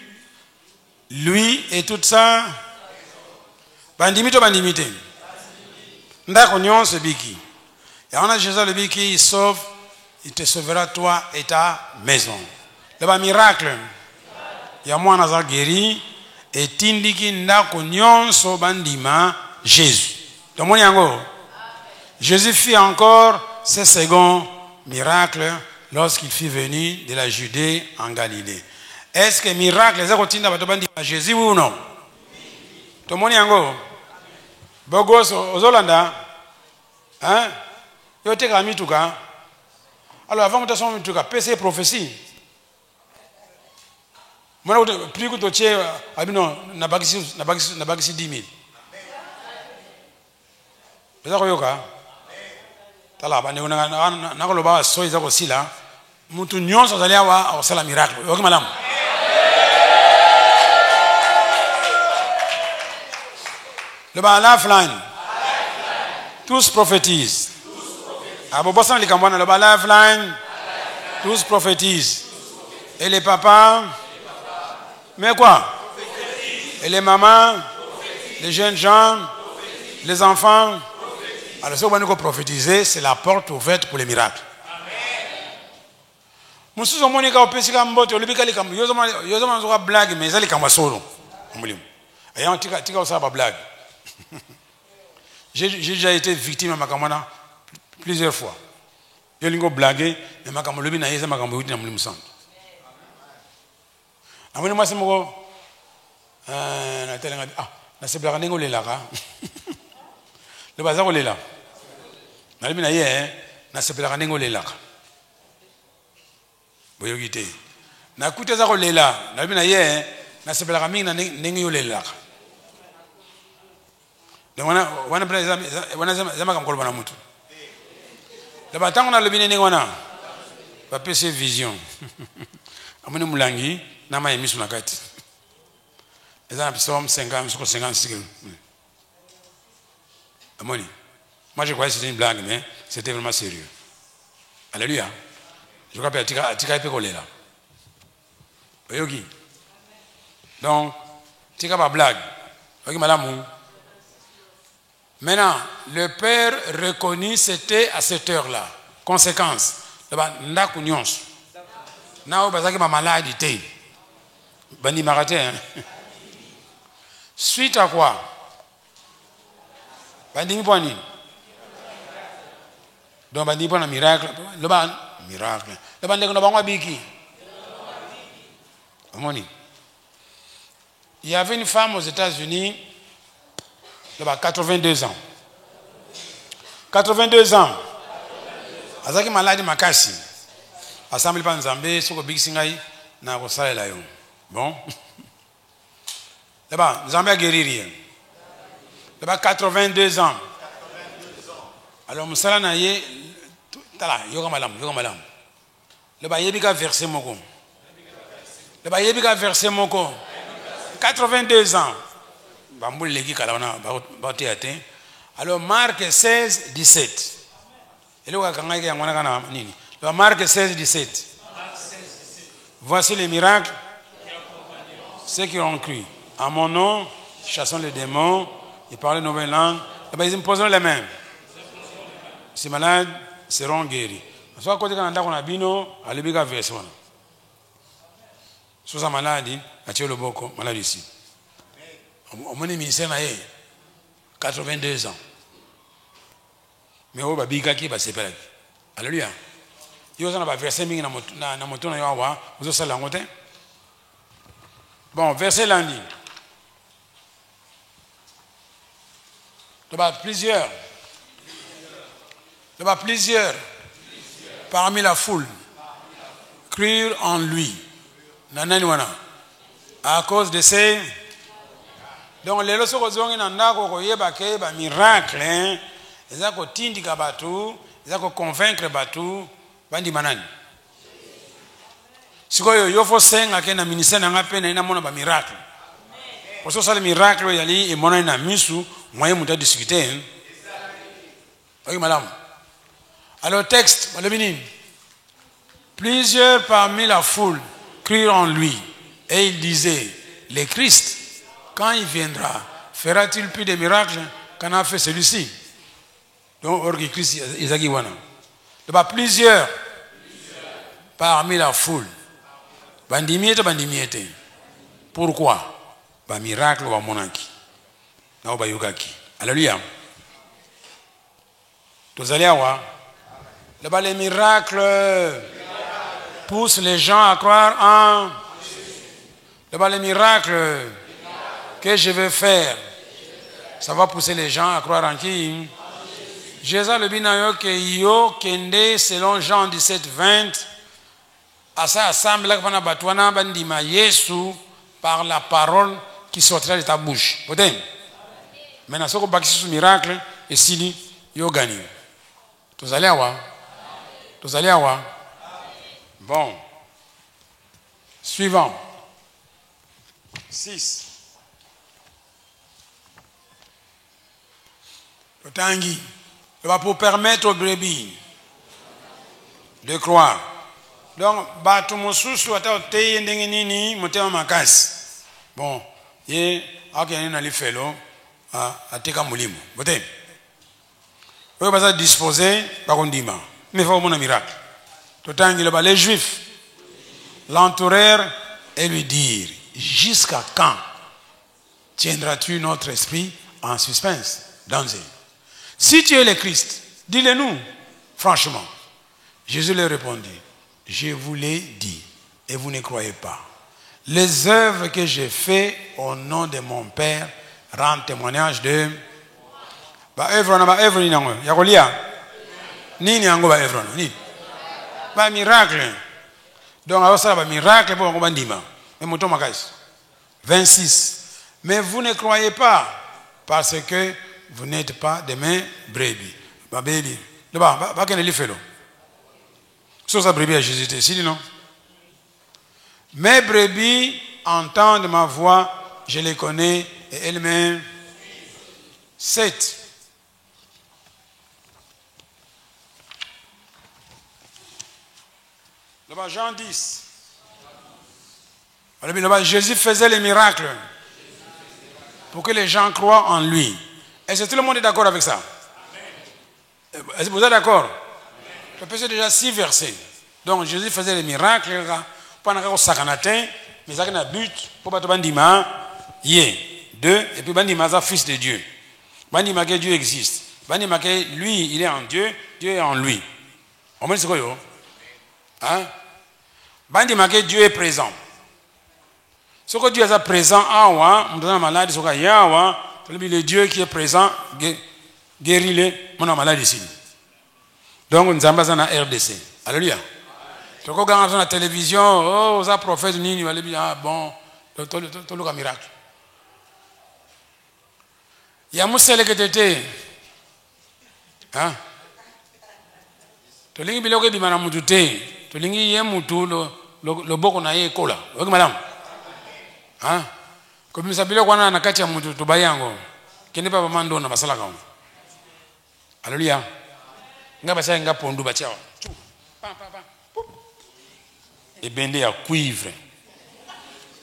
lui et tout ça, bandimito bandimité. Ndako nyonso biki. Et on a Jésus le biki, il sauve, il te sauvera toi et ta maison. Le miracle. Il y a moi nazar guéri et tindiki ndako nyonso bandima Jésus. Donc mon yango. Jésus fit encore ce second miracle lorsqu'il fut venu de la Judée en Galilée. Est-ce que miracle les akotinda bato bandima Jésus ou non? To mon yango. Bogos ozolanda. Hein? Yote ka mituka. Alors avant que tu sois mituka, PC prophétie. Moi plus que tu tiens abino na bagisi 10 000. Eza koyoka. Tala bande na koloba so eza kosila. Mutu nyonso azali awa osala miracle. Yoki malamu. Le lifeline. Tous prophétisent. Abobosan likambwana le lifeline. Tous prophétisent. Et les papas? Mais quoi? Et les mamans? Les jeunes gens? Les enfants? Alors, ce qu'on va prophétiser, c'est la porte ouverte pour les miracles. Monsieur Zomonika au Pessica Mbote, le Bicali Cam, Yosama blague, mais elle est comme un solo. Ayant tika ça pas blague. J'ai déjà été victime à Makamana plusieurs fois. Je l'ai blagué, mais Makamolobi n'a pas Makamolobi dans le sang. Amoni moi c'est mon na tele ngabi na se blaga ningo lelaka. Le bazar lela. Na libi na ye na se blaga ningo lelaka. Boyogite. Na kuteza ko lela, na libi na ye na se blaga mingi na ningo lelaka. Donc wana zama kamkolo bana mutu. Le batango na libi ningo na ba pese vision. Amoni mulangi na ma emisu na kati. Ezana psalm 56. Amoni. Moi je croyais que c'était une blague mais c'était vraiment sérieux. Alléluia. Je crois que tika pe kolela. Oyoki. Donc tika ba blague. Oyoki malamu. Maintenant, le père reconnut c'était à cette heure-là. Conséquence, ndaku nyonso. Nao bazaki ba malade té. Bandi maraté hein. Suite à quoi? Bandi poni. Donc bandi pona miracle, le ban miracle. Le bandi ko bangwa biki. Amoni. Il y avait une femme aux États-Unis, elle a 82 ans. 82 ans. Azaki malade makasi. Assemblée pa Nzambe soko big singai na ko salela yo. Bon. Là-bas, Nzambe a guéri rien. Là-bas 82 ans. Alors musala na ye tala yoga malam. Là-bas yebika verset moko. Là-bas yebika verset moko. 82 ans. Bamboul legi kala ona ba atteint. Alors Marc 16 17. Et là kanga ke ngwana kana nini? Là Marc 16 17. Voici les miracles ceux qui ont cru. À mon nom, chassons les démons, ils parlent de nouvelles langues. Et bien, ils me poseront les mains. Ces malades seront guéris. Soit côté Canada qu'on a bino, à l'ébéga version. Sur sa maladie, a tué le boko, malade ici. Au moins, le ministère a 82 ans. Mais au babi kaki ba sepelaki. Alléluia. Yo ça na ba verset mingi na moto na yo wa, vous ça la ngote. Bon, verset lundi. Plusieurs parmi la foule crurent en lui. À cause de ces. Donc, les leçons que nous avons des miracles, ils ont tindika batu, ils ont convaincre batu, bandi manani. Si vous avez un ministère qui a un miracle. Pour ça, le miracle, il y a un misu, moi, je vais discuter. Oui, madame. Alors, texte, plusieurs parmi la foule crurent en lui. Et il disait, le Christ, quand il viendra, fera-t-il plus de miracles qu'en a fait celui-ci? Donc, orgue Christ, Isaki Wana. Donc, plusieurs parmi la foule. Bandimiete. Pourquoi? Ba miracle wa monaki. Na ba yokaki. Alléluia. Tous allez voir. Les miracles poussent les gens à croire en. Les miracles que je vais faire, ça va pousser les gens à croire en qui? Jésus le binayo que yo kende selon Jean 17:20. Asa assemble la pana batwana bandima Yesu par la parole qui sortira de ta bouche. Maintenant, ce qu'on bâtit sur ce miracle, et si yo gagne. Tous allez avoir. Bon. Suivant. 6. Le tangi. Pour permettre aux brebis de croire. Donc, batu mususu ata teye ndenge nini mutema makasi. Bon, ye akene na lifelo ateka mulimo. Bote. Oyo baza disposer bakondima. Mais faut mon miracle. Totangi les juifs l'entourèrent et lui dirent, jusqu'à quand tiendras-tu notre esprit en suspense, danger? Si tu es le Christ, dis-le nous, franchement. Jésus leur répondit, je vous l'ai dit et vous ne croyez pas. Les œuvres que j'ai faites au nom de mon Père rendent témoignage de. Ba œuvre ni nango. Yakolia. Nini yango ba œuvre ni. Ba miracle. Donc alors ça ba miracle pour ngo bandima. Mais moto makais. 26. Mais vous ne croyez pas parce que vous n'êtes pas de mes brebis. Ba baby. Ba kene li felo. So sa brebis à Jésus ici non. Mes brebis entendent ma voix, je les connais et elles-mêmes. 7. Là-bas, Jean 10. Là-bas, Jésus faisait les miracles pour que les gens croient en lui. Est-ce que tout le monde est d'accord avec ça? Est-ce que vous êtes d'accord? Je peux déjà 6 versets. Donc Jésus faisait les miracles pendant que sakanatin, mais ça a un but pour pas bandima, yé 2 et puis bandima ça fils de Dieu. Bandima que Dieu existe. Bandima que lui il est en Dieu, Dieu est en lui. On met ce quoi yo? Hein? Bandima que Dieu est présent. Ce que Dieu est présent awa, on donne malade ce qu'il y a awa, le Dieu qui est présent guérit les mon malade ici. Donc nous sommes dans la RDC. Alléluia. Tu regardes sur la télévision, oh, ça prophète nini, ah bon, tout le miracle. Il y a Moussel qui était, hein? Tu lingi biloke di mana mutute, tu lingi ye mutu le boko na ye kola. Ok madame, hein? Comme ça biloke wana na kati ya mutu tu bayango, kene pa mando na basala kao. Alléluia. Nga basa nga pondu bachawa. Et bende à cuivre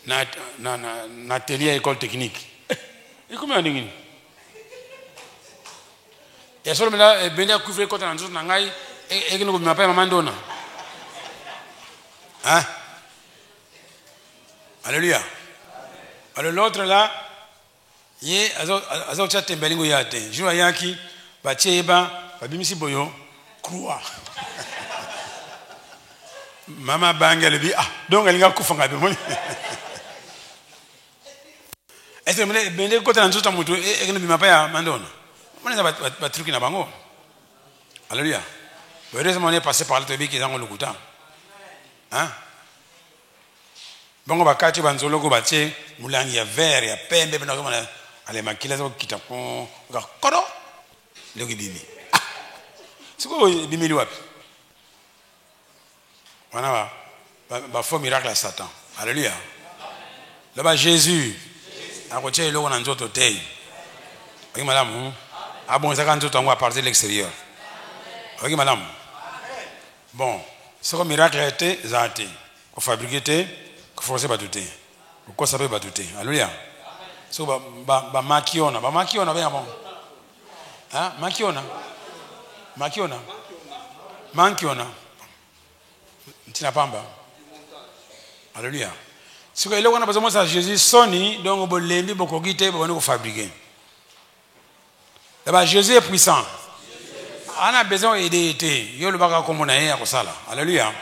na atelier école technique. Et comment on dit? Et seulement là bende à cuivre quand on a na ngai et que nous m'appelle maman dona. Hein? Alléluia. Alors l'autre là, il azo chate mbelingo yate. Jour yaki, bacheba, babimisi boyo, croix. Mama banga le bi ah donc elle nga kufanga be moni. Est-ce que mene côté na nzuta mutu e ne bima pa ya mandona. Mona ba truc na bango. Alléluia. Heureusement on est passé par le tobi qui dans le kuta. Hein? Bango bakati banzolo ko batie mulangi ya vert ya pembe bana ko na ale makila zo kita ko ga kodo le bimi. Ah. Siko bimili wapi? Voilà, faux miracle à Satan. Alléluia. Là-bas, Jésus, à côté de l'eau, on a un autre thé. Oui, madame. Ah bon, ça quand on va partir de l'extérieur. Oui, madame. Bon, ce que miracle a été, ça a été. Qu'on fabrique, qu'on force pas tout. Qu'on sape pas tout. Alléluia. So, makiona, bien bon. Hein, makiona. Tina pamba. Alléluia. Si vous avez besoin de Jésus, Sony, donc vous l'avez fabriqué, vous fabriquer. D'abord, Jésus est puissant. On a besoin d'aider. Il y a le bagage comme on a à ça. Alléluia.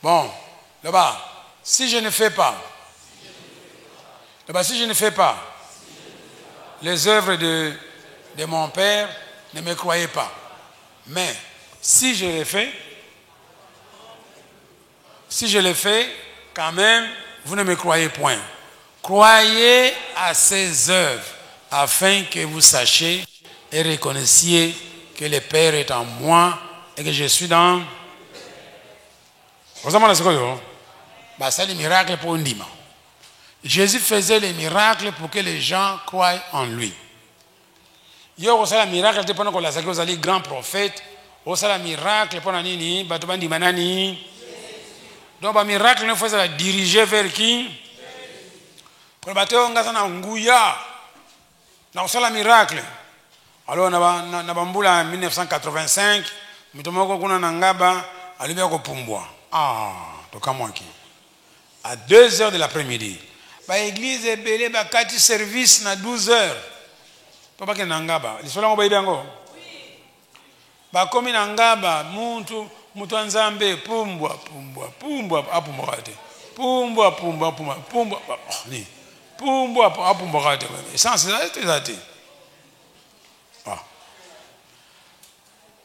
Bon, là-bas, si je ne fais pas les œuvres de mon Père, ne me croyez pas. Mais si je les fais, quand même, vous ne me croyez point. Croyez à ces œuvres, afin que vous sachiez et reconnaissiez que le Père est en moi et que je suis dans... Vous savez ce que c'est le miracle pour une dîme. Jésus faisait les miracles pour que les gens croient en lui. Il y a aussi le miracle pendant que vous allez grand prophète. Aussi le miracle pendant que donc, le miracle, il faut se diriger vers qui? Pour le bateau, on a un ngouya. C'est le miracle. Alors, on a en 1985, nous avons un ngaba, à l'Ubiako-Pumbwa. Ah, donc à moi qui. À 2h de l'après-midi. L'église est belle, il y a 4 services à 12h. Papa qui est ngaba. Les sols ont bien go. Oui. Comme ngaba, mutu nzambe pumbwa apumbwate pumbwa apumbwate essence ezate ah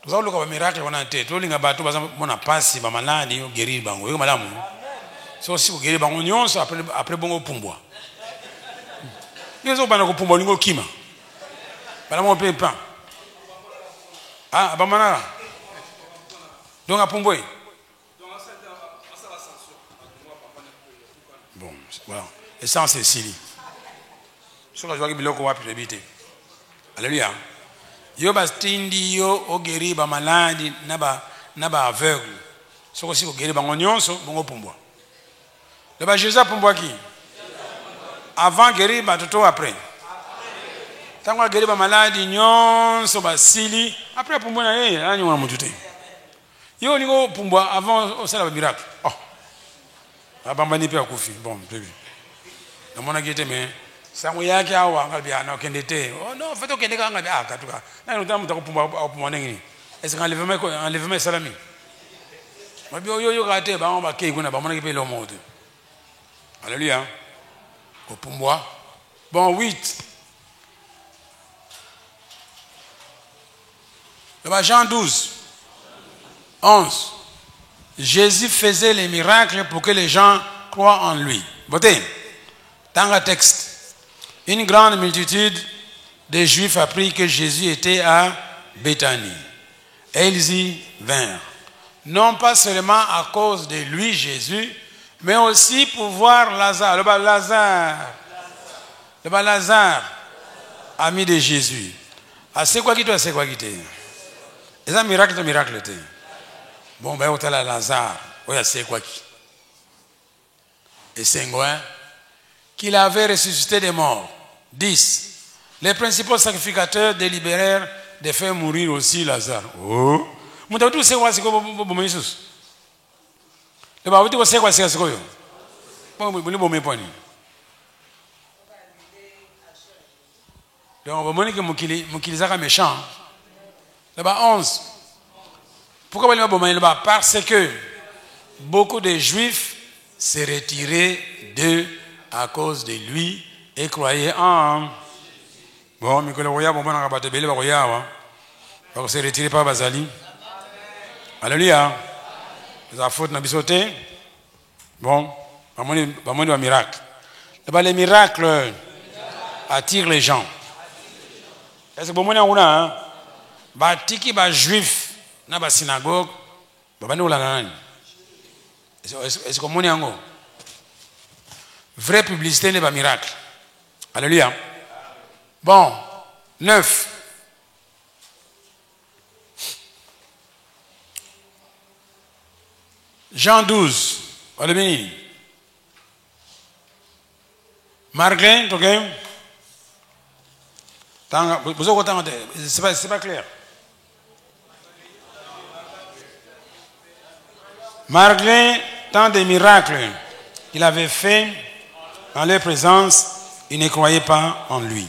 tuzaloka ba miracle wana te tolinga bato baza mona pasi ba maladi o guérir bango yo malamu so si ko guérir bango nyonso après bongo pumbwa yezo bana ko pumbwa lingo kima bala mo pe pan ah ba manara donc à Pumboy. Bon, voilà. Essence c'est Sili. Ce que je vois que biloko wa pibité. Alléluia. Yo bastindi yo o guéri ba maladi na ba aveugle. Ce que si ko guéri ba nyonso bongo Pumbwa. Le ba Jésus Pumbwa qui? Avant guéri ba toto après. Tango guéri ba maladi nyonso ba Sili après Pumbwa na yeye anyo na mutute. Yo lingo Pumbwa avant au sala miracle. Oh. Abambani pe akufi. Bon, très bien. Na mona gete mais sango yake awa ngalibia na kendete. Oh non, fait okende ka ngalibia akatuka. Na nutamu Pumbwa nengini. Est-ce enlèvement salami. Mabi yo kate ba on ba ke kuna ba mona ke lo mode. Alléluia. Au Pumbwa. Bon 8. Le Jean 12. 11. Jésus faisait les miracles pour que les gens croient en lui. Votez. Dans le texte. Une grande multitude de Juifs apprit que Jésus était à Béthanie. Et ils y vinrent. Non pas seulement à cause de lui, Jésus, mais aussi pour voir Lazare. Le Lazare, ami de Jésus. Ah, c'est quoi qui doit, c'est quoi qui t'est? C'est un miracle, bon, ben, on a Lazare. Oui, c'est quoi qui? Et c'est un qu'il avait ressuscité des morts. 10. Les principaux sacrificateurs délibérèrent de faire mourir aussi Lazare. Oh! Mutaoutu, c'est quoi, c'est quoi, bon, Jesus? Le baouti, c'est quoi, c'est quoi? Donc, vous voyez que méchant. Là-bas, 11. Pourquoi vous voyez là-bas? Parce que beaucoup de Juifs se retiraient d'eux à cause de lui et croyaient en. Bon, mais que le roi, bon, on a rabattu le roi, on se retirer par Bazali. Alléluia. La faute n'a pas sauté. Bon, pas de miracle. Là-bas, les miracles attirent les gens. Est-ce que bon, on a un tiki ba juif na ba synagogue, ba nous la est-ce que mon yango vraie publicité n'est pas miracle. Alléluia. Bon, 9. Jean 12. Alléluia. Margain, ok? C'est pas clair. Malgré tant de miracles qu'il avait fait en leur présence, ils ne croyaient pas en lui,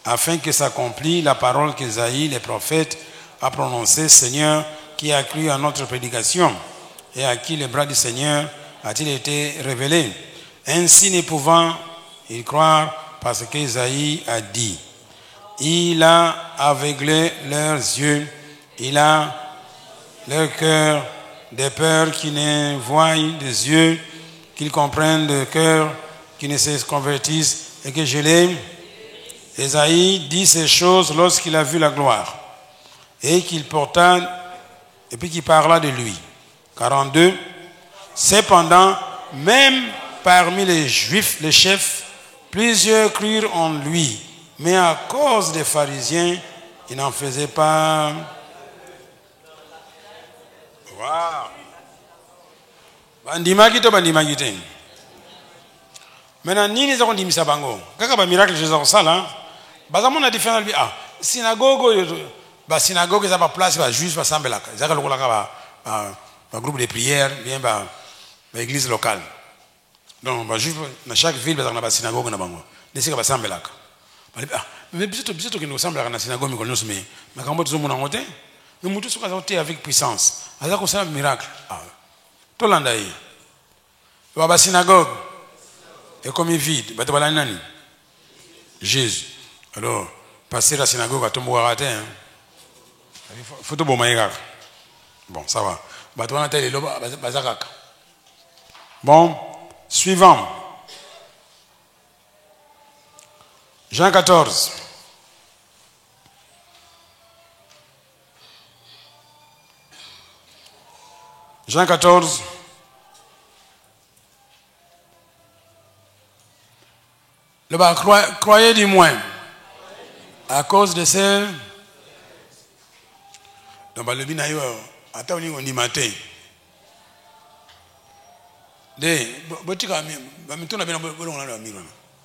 afin que s'accomplisse la parole qu'Ésaïe, les prophètes, a prononcée: Seigneur, qui a cru à notre prédication et à qui le bras du Seigneur a-t-il été révélé? Ainsi ne pouvant y croire parce qu'Ésaïe a dit: il a aveuglé leurs yeux, il a leur cœur de peur qu'ils ne voient des yeux, qu'ils comprennent de cœur, qu'ils ne se convertissent et que je l'ai. Ésaïe dit ces choses lorsqu'il a vu la gloire et qu'il porta et puis qu'il parla de lui. 42. Cependant, même parmi les Juifs, les chefs, plusieurs crurent en lui. Mais à cause des pharisiens, ils n'en faisaient pas. Wow. Bandimaki to bandimaki te. Maintenant, nini za kondimisa bango. Kaka ba miracle je za sala. Bazamona différent bi synagogue ba synagogue za ba place ba juif ba sambelaka. Za ka lokola ba groupe de prière bien ba église locale. Donc ba juif na chaque ville ba na synagogue na bango. Desika ba sambelaka. Mais biso qui nous semble à la synagogue mais makambo tuzomona ngote mais mutu soka zote avec puissance aza ko ça miracle to landa yi ba synagogue est comme vide ba tabala nani Jésus. Alors passer la synagogue à tombo raté hein photo bon maïga bon ça va ba to na tele lo bazakaka. Bon, suivant. Jean 14. Jean 14. Le bas, croyez du moins. À cause de ce. Donc, le binaïo, attends, on dit matin.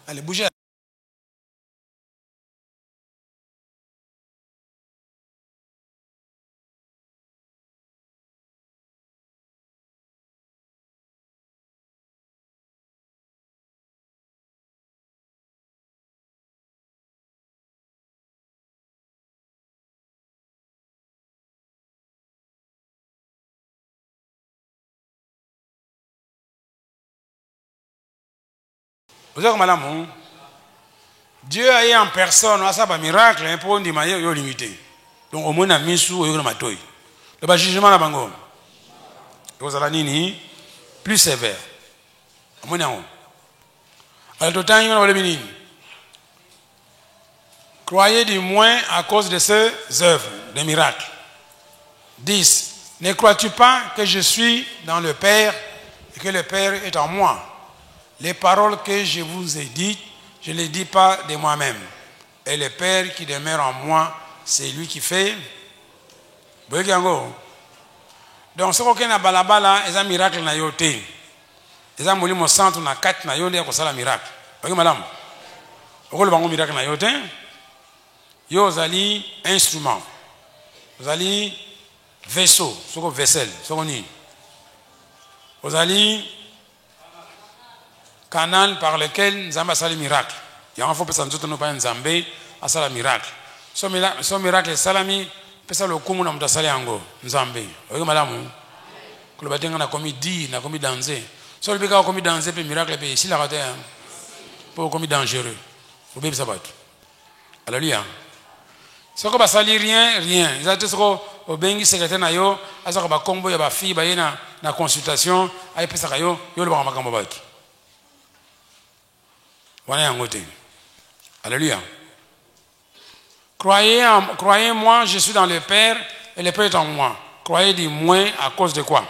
Allez, bougez. Vous avez madame, Dieu a eu en personne à ça miracle pour dire qu'il est limité. Donc au moins on a mis sous le matoy. Le jugement la bango. Vous allez nini plus sévère. Au moins on. Alors tout temps il va le croyez du moins à cause de ces œuvres, des miracles. 10. Ne crois-tu pas que je suis dans le Père et que le Père est en moi? Les paroles que je vous ai dites, je ne les dis pas de moi-même. Et le Père qui demeure en moi, c'est lui qui fait. Donc, ce qu'on a balabala, c'est un miracle na yote. C'est un molimo centre na 4 na yote pour ça la miracle. Ok madame. Pourquoi le bango miracle na yote? Yo zali instrument. Zali vaisseau, ce qu'on vaisselle, ce qu'on dit. Zali canal par lequel Nzambe asali miracle. Il y a un fois que nous pas Nzambe asala miracle. So miracle salami pesa le kumu na mtasali yango Nzambe. Oyo malamu. Ko batenga na komi di na komi danser. So le bika komi danser pe miracle pe ici la raté pour komi dangereux. Au bébé sabat. Alléluia. So ko basali rien. Ils ont tout au bengi secrétaire na yo azaka ba kombo ya ba fille ba yena na consultation ay pesa kayo yo le ba makambo baki. Wana yango te. Alléluia. Croyez-moi, je suis dans le Père et le Père est en moi. Croyez du moins à cause de quoi?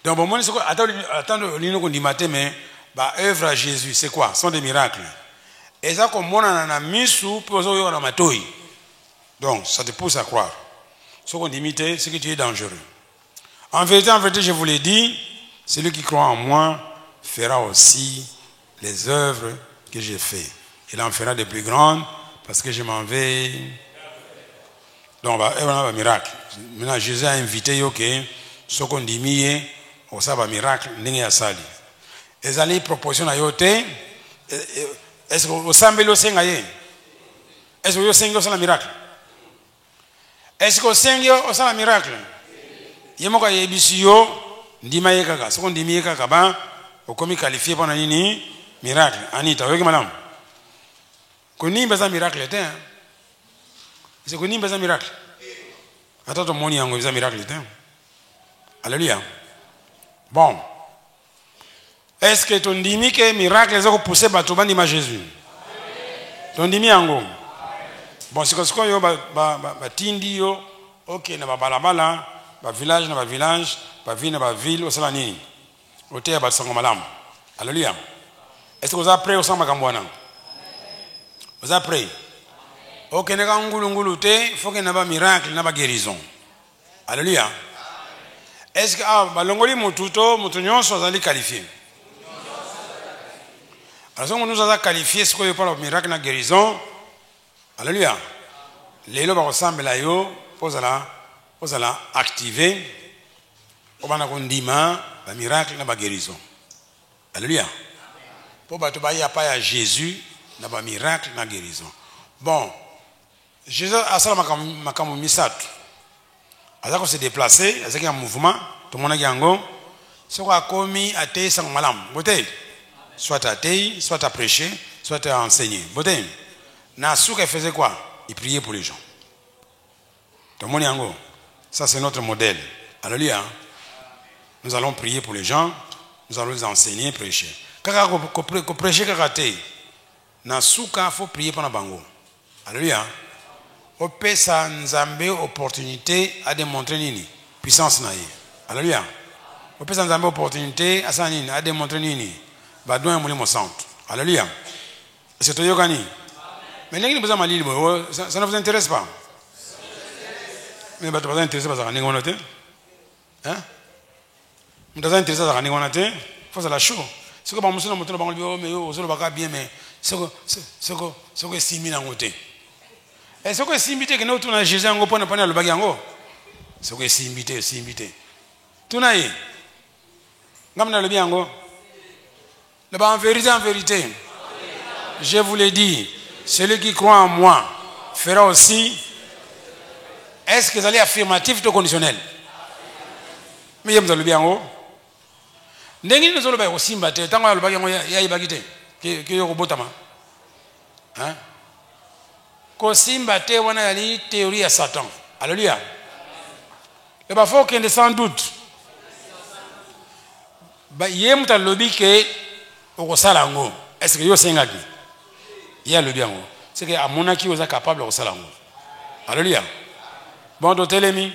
Donc, bon, moi, attends, l'ino qu'on dit matin, mais, bah, œuvre à Jésus, c'est quoi? Ce sont des miracles. Et ça, comme on a mis sous, pour ça, matoi. Donc, ça te pousse à croire. Ce qu'on dit, c'est que tu es dangereux. En vérité, je vous l'ai dit, celui qui croit en moi fera aussi les œuvres que j'ai fait. Il en fera de plus grandes parce que je m'en vais. Donc, bah, il y a un miracle. Maintenant, Jésus a invité, ok, ce qu'on dit, on sait un miracle, n'est-ce pas sali. Et ça les proportions à yote. Est-ce que vous savez le Seigneur? Est-ce que vous savez le miracle? Est-ce que vous savez le miracle? Il y a un bisio, ndima yekaka. Ce qu'on dit yekaka, bah, au comme qualifié pour nini miracle. Anita, oui, madame. Koni beza miracle était hein. C'est koni beza miracle. Attends ton moni yango beza miracle était. Alléluia. Bon. Est-ce que ton dimi que miracle les ont poussé bato bandima Jésus? Ton dimi yango. Bon, c'est que yo ba tindi yo OK na ba balabala, ba village na ba village, ba ville na ba ville au salani. Otea ba sango malam. Alléluia. Est-ce que vous avez prié au sang makambwana? Vous avez prié? Ok, il faut qu'il y ait un miracle, un guérison. Alléluia. Est-ce que l'ongoli mututo, mutunyon soit qualifié? Alors, si on nous a qualifié, ce qu'on y a pas de miracle, la guérison. Alléluia. Les lois ressemblent à yo, vous allez activer, on va dire un miracle, la guérison. Alléluia. Pour que il n'y a pas à Jésus. N'a pas miracle, n'a guérison. Bon, Jésus a ça ma misat. Alors qu'on s'est déplacé, il y a un mouvement, tout le monde a gagné. Ce qu'on a commis à te sans malam. Boté. Soit à te, soit à prêcher, soit à enseigner. Boté. Nassou qui faisait quoi? Il priait pour les gens. Tout le monde a gagné. Ça c'est notre modèle. Alléluia. Nous allons prier pour les gens. Nous allons les enseigner, prêcher. Quand prêcher, na souka faut prier pendant bango. Alléluia. Au pesa nzambe opportunité à démontrer nini puissance na ye. Alléluia. Au pesa nzambe opportunité à ça nini à démontrer nini badon mulimo centre. Alléluia. C'est toi yokani. Mais n'engini besoin malili ça ne vous intéresse pas? Mais pas intéressé par ça n'engo noté. Hein? M'ta intéressé ça n'engo noté. Faut ça la chaud. C'est que ba muso na moto na bango bio mais yo ozolo baka bien mais ce que simi na ngote. Et ce que simi te que nous tourna Jésus ngo pona pona le bagi ngo. Ce que simi te. Tuna yi. Ngamna le bien ngo. Le ba en vérité. Je vous l'ai dit, celui qui croit en moi fera aussi. Est-ce que ça est affirmatif ou conditionnel? Mais yem le bien ngo. Ndenge nous ba aussi mbate tango le bagi ngo ya ibagite. Que yo robotama. Hein? Ko simba te wana yali théorie à Satan. Alléluia. Et bah faut qu'il y ait sans doute. Bah yem ta lobby que au salango. Est-ce que yo sengaki? Il y a le bien. C'est que à mon aki vous êtes capable au salango. Alléluia. Bon dotelemi.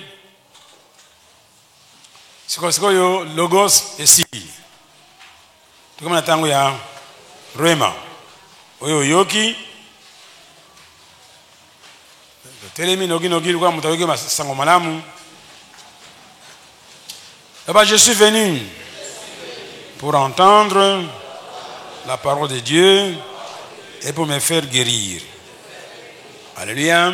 C'est que yo logos et si. Tout comme natango ya Rema. Oyo yoki. Telemi nogi kwa mutayoki masango malamu. Là-bas, je suis venu pour entendre la parole de Dieu et pour me faire guérir. Alléluia.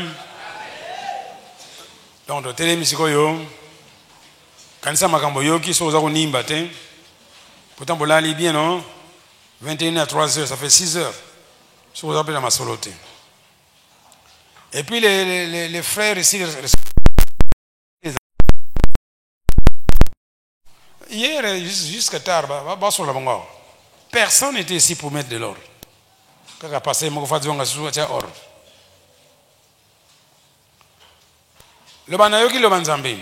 Donc, telemi sikoyo. Kanisa makambo yoki soza ko nimba te. Pourtant, vous l'allez bien, non? 21h à 3h, ça fait 6 heures. Je vous appelle à ma soloté. Et puis les frères ici. Hier, jusqu'à tard, personne n'était ici pour mettre de l'ordre. Quand a passé, il faut dire ordre. Le banayoki le banzambi.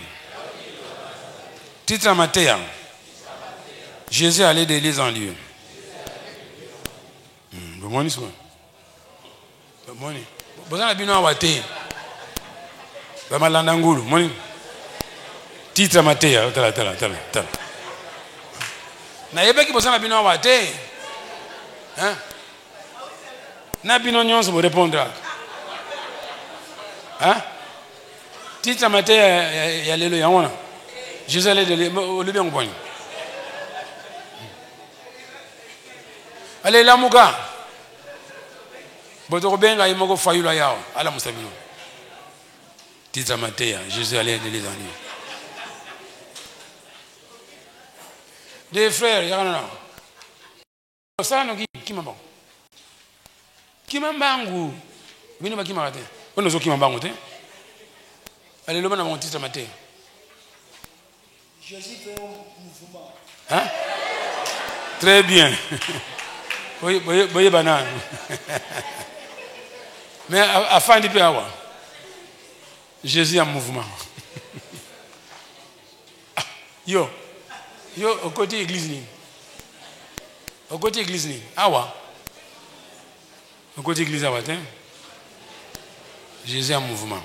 Titre Matthieu. Jésus allait d'église en lieu. Bomoni so. Bomoni. Bozana bino awate. Ba malanda ngulu, moni. Titre Matthieu, tala. Na yebeki bozana bino awate. Hein? Na bino nyonso mo répondra. Hein? Titre Matthieu ya lelo yangona. Jésus allait de le bien ngoboni. Allez, la mouga. Boto benga imoko fayula yao. Ala musabino. Titre Matthieu, Jésus allait de les années. Des frères, il y en a. Ça no qui m'a bon. Qui m'a bangu. Bino ba qui m'a raté. On nous qui m'a bangu te. Allez, le bon mon titre Matthieu. Jésus fait un mouvement. Hein? Très bien. Boye banane. Mais afin de payer, Jésus en mouvement. Yo, au côté église ni. Au côté église ni. Awa. Au côté église awa, Jésus en mouvement.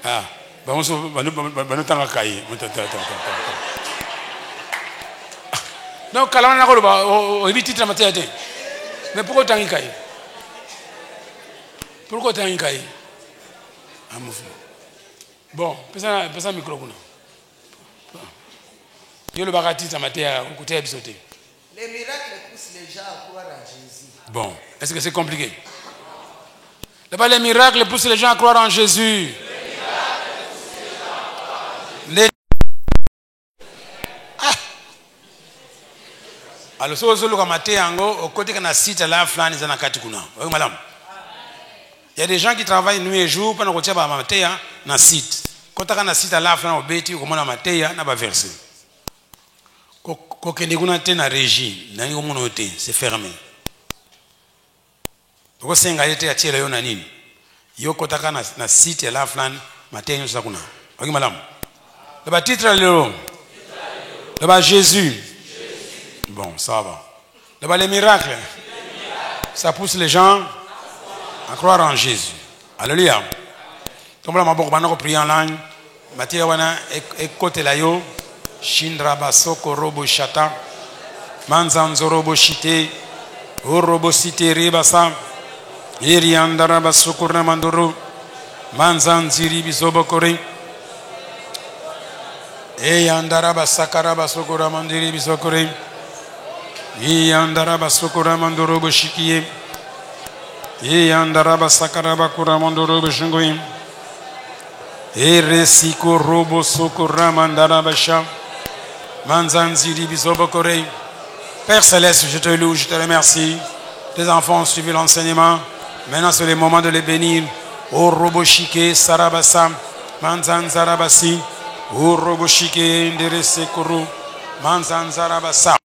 Ah, bah on se va tanga cahier. Donc, quand on a le titre Matthieu, mais pourquoi tu as un cahier? Pourquoi tu as un cahier? Un mouvement. Bon, pesa micro. Il y a le titre Matthieu, au côté absoté. Les miracles poussent les gens à croire en Jésus. Bon, est-ce que c'est compliqué? Là-bas, les miracles poussent les gens à croire en Jésus. Alors, si vous avez Matthieu, au côté de site là, il y a des gens qui travaillent nuit et jour pendant que vous avez Matthieu dans site. Quand vous avez site là, vous avez Matthieu dans le verset. Quand vous avez une régie, c'est fermé. Vous avez un été à tirer le nanine. Yo kotaka na site la flan Matthieu nous sakuna. OK madame. Le titre le Jésus. Bon, ça va. Là-bas, les miracles, ça pousse les gens à croire en Jésus. Alléluia. Comme là, je vais prier en langue. Matthieu, écoute la yo. Shindra basoko robo shata. Manzanzo robo shite. Orobo site ribasa. Iriandara basoko ramandoro. Manzanziri bisobo kore. Eyandara basakara basoko ramandiri bisokore. Yandara basokora mandoro boshikiye. Yandara basakara bakura mandoro boshingoim. Eresiko robo sokora mandara basha. Manzanziri bisobokore. Père Céleste, je te loue, je te remercie. Tes enfants ont suivi l'enseignement. Maintenant, c'est le moment de les bénir. O robo shike sarabasa. Manzanzarabasi. O robo shike nderesekoro. Manzanzarabasa.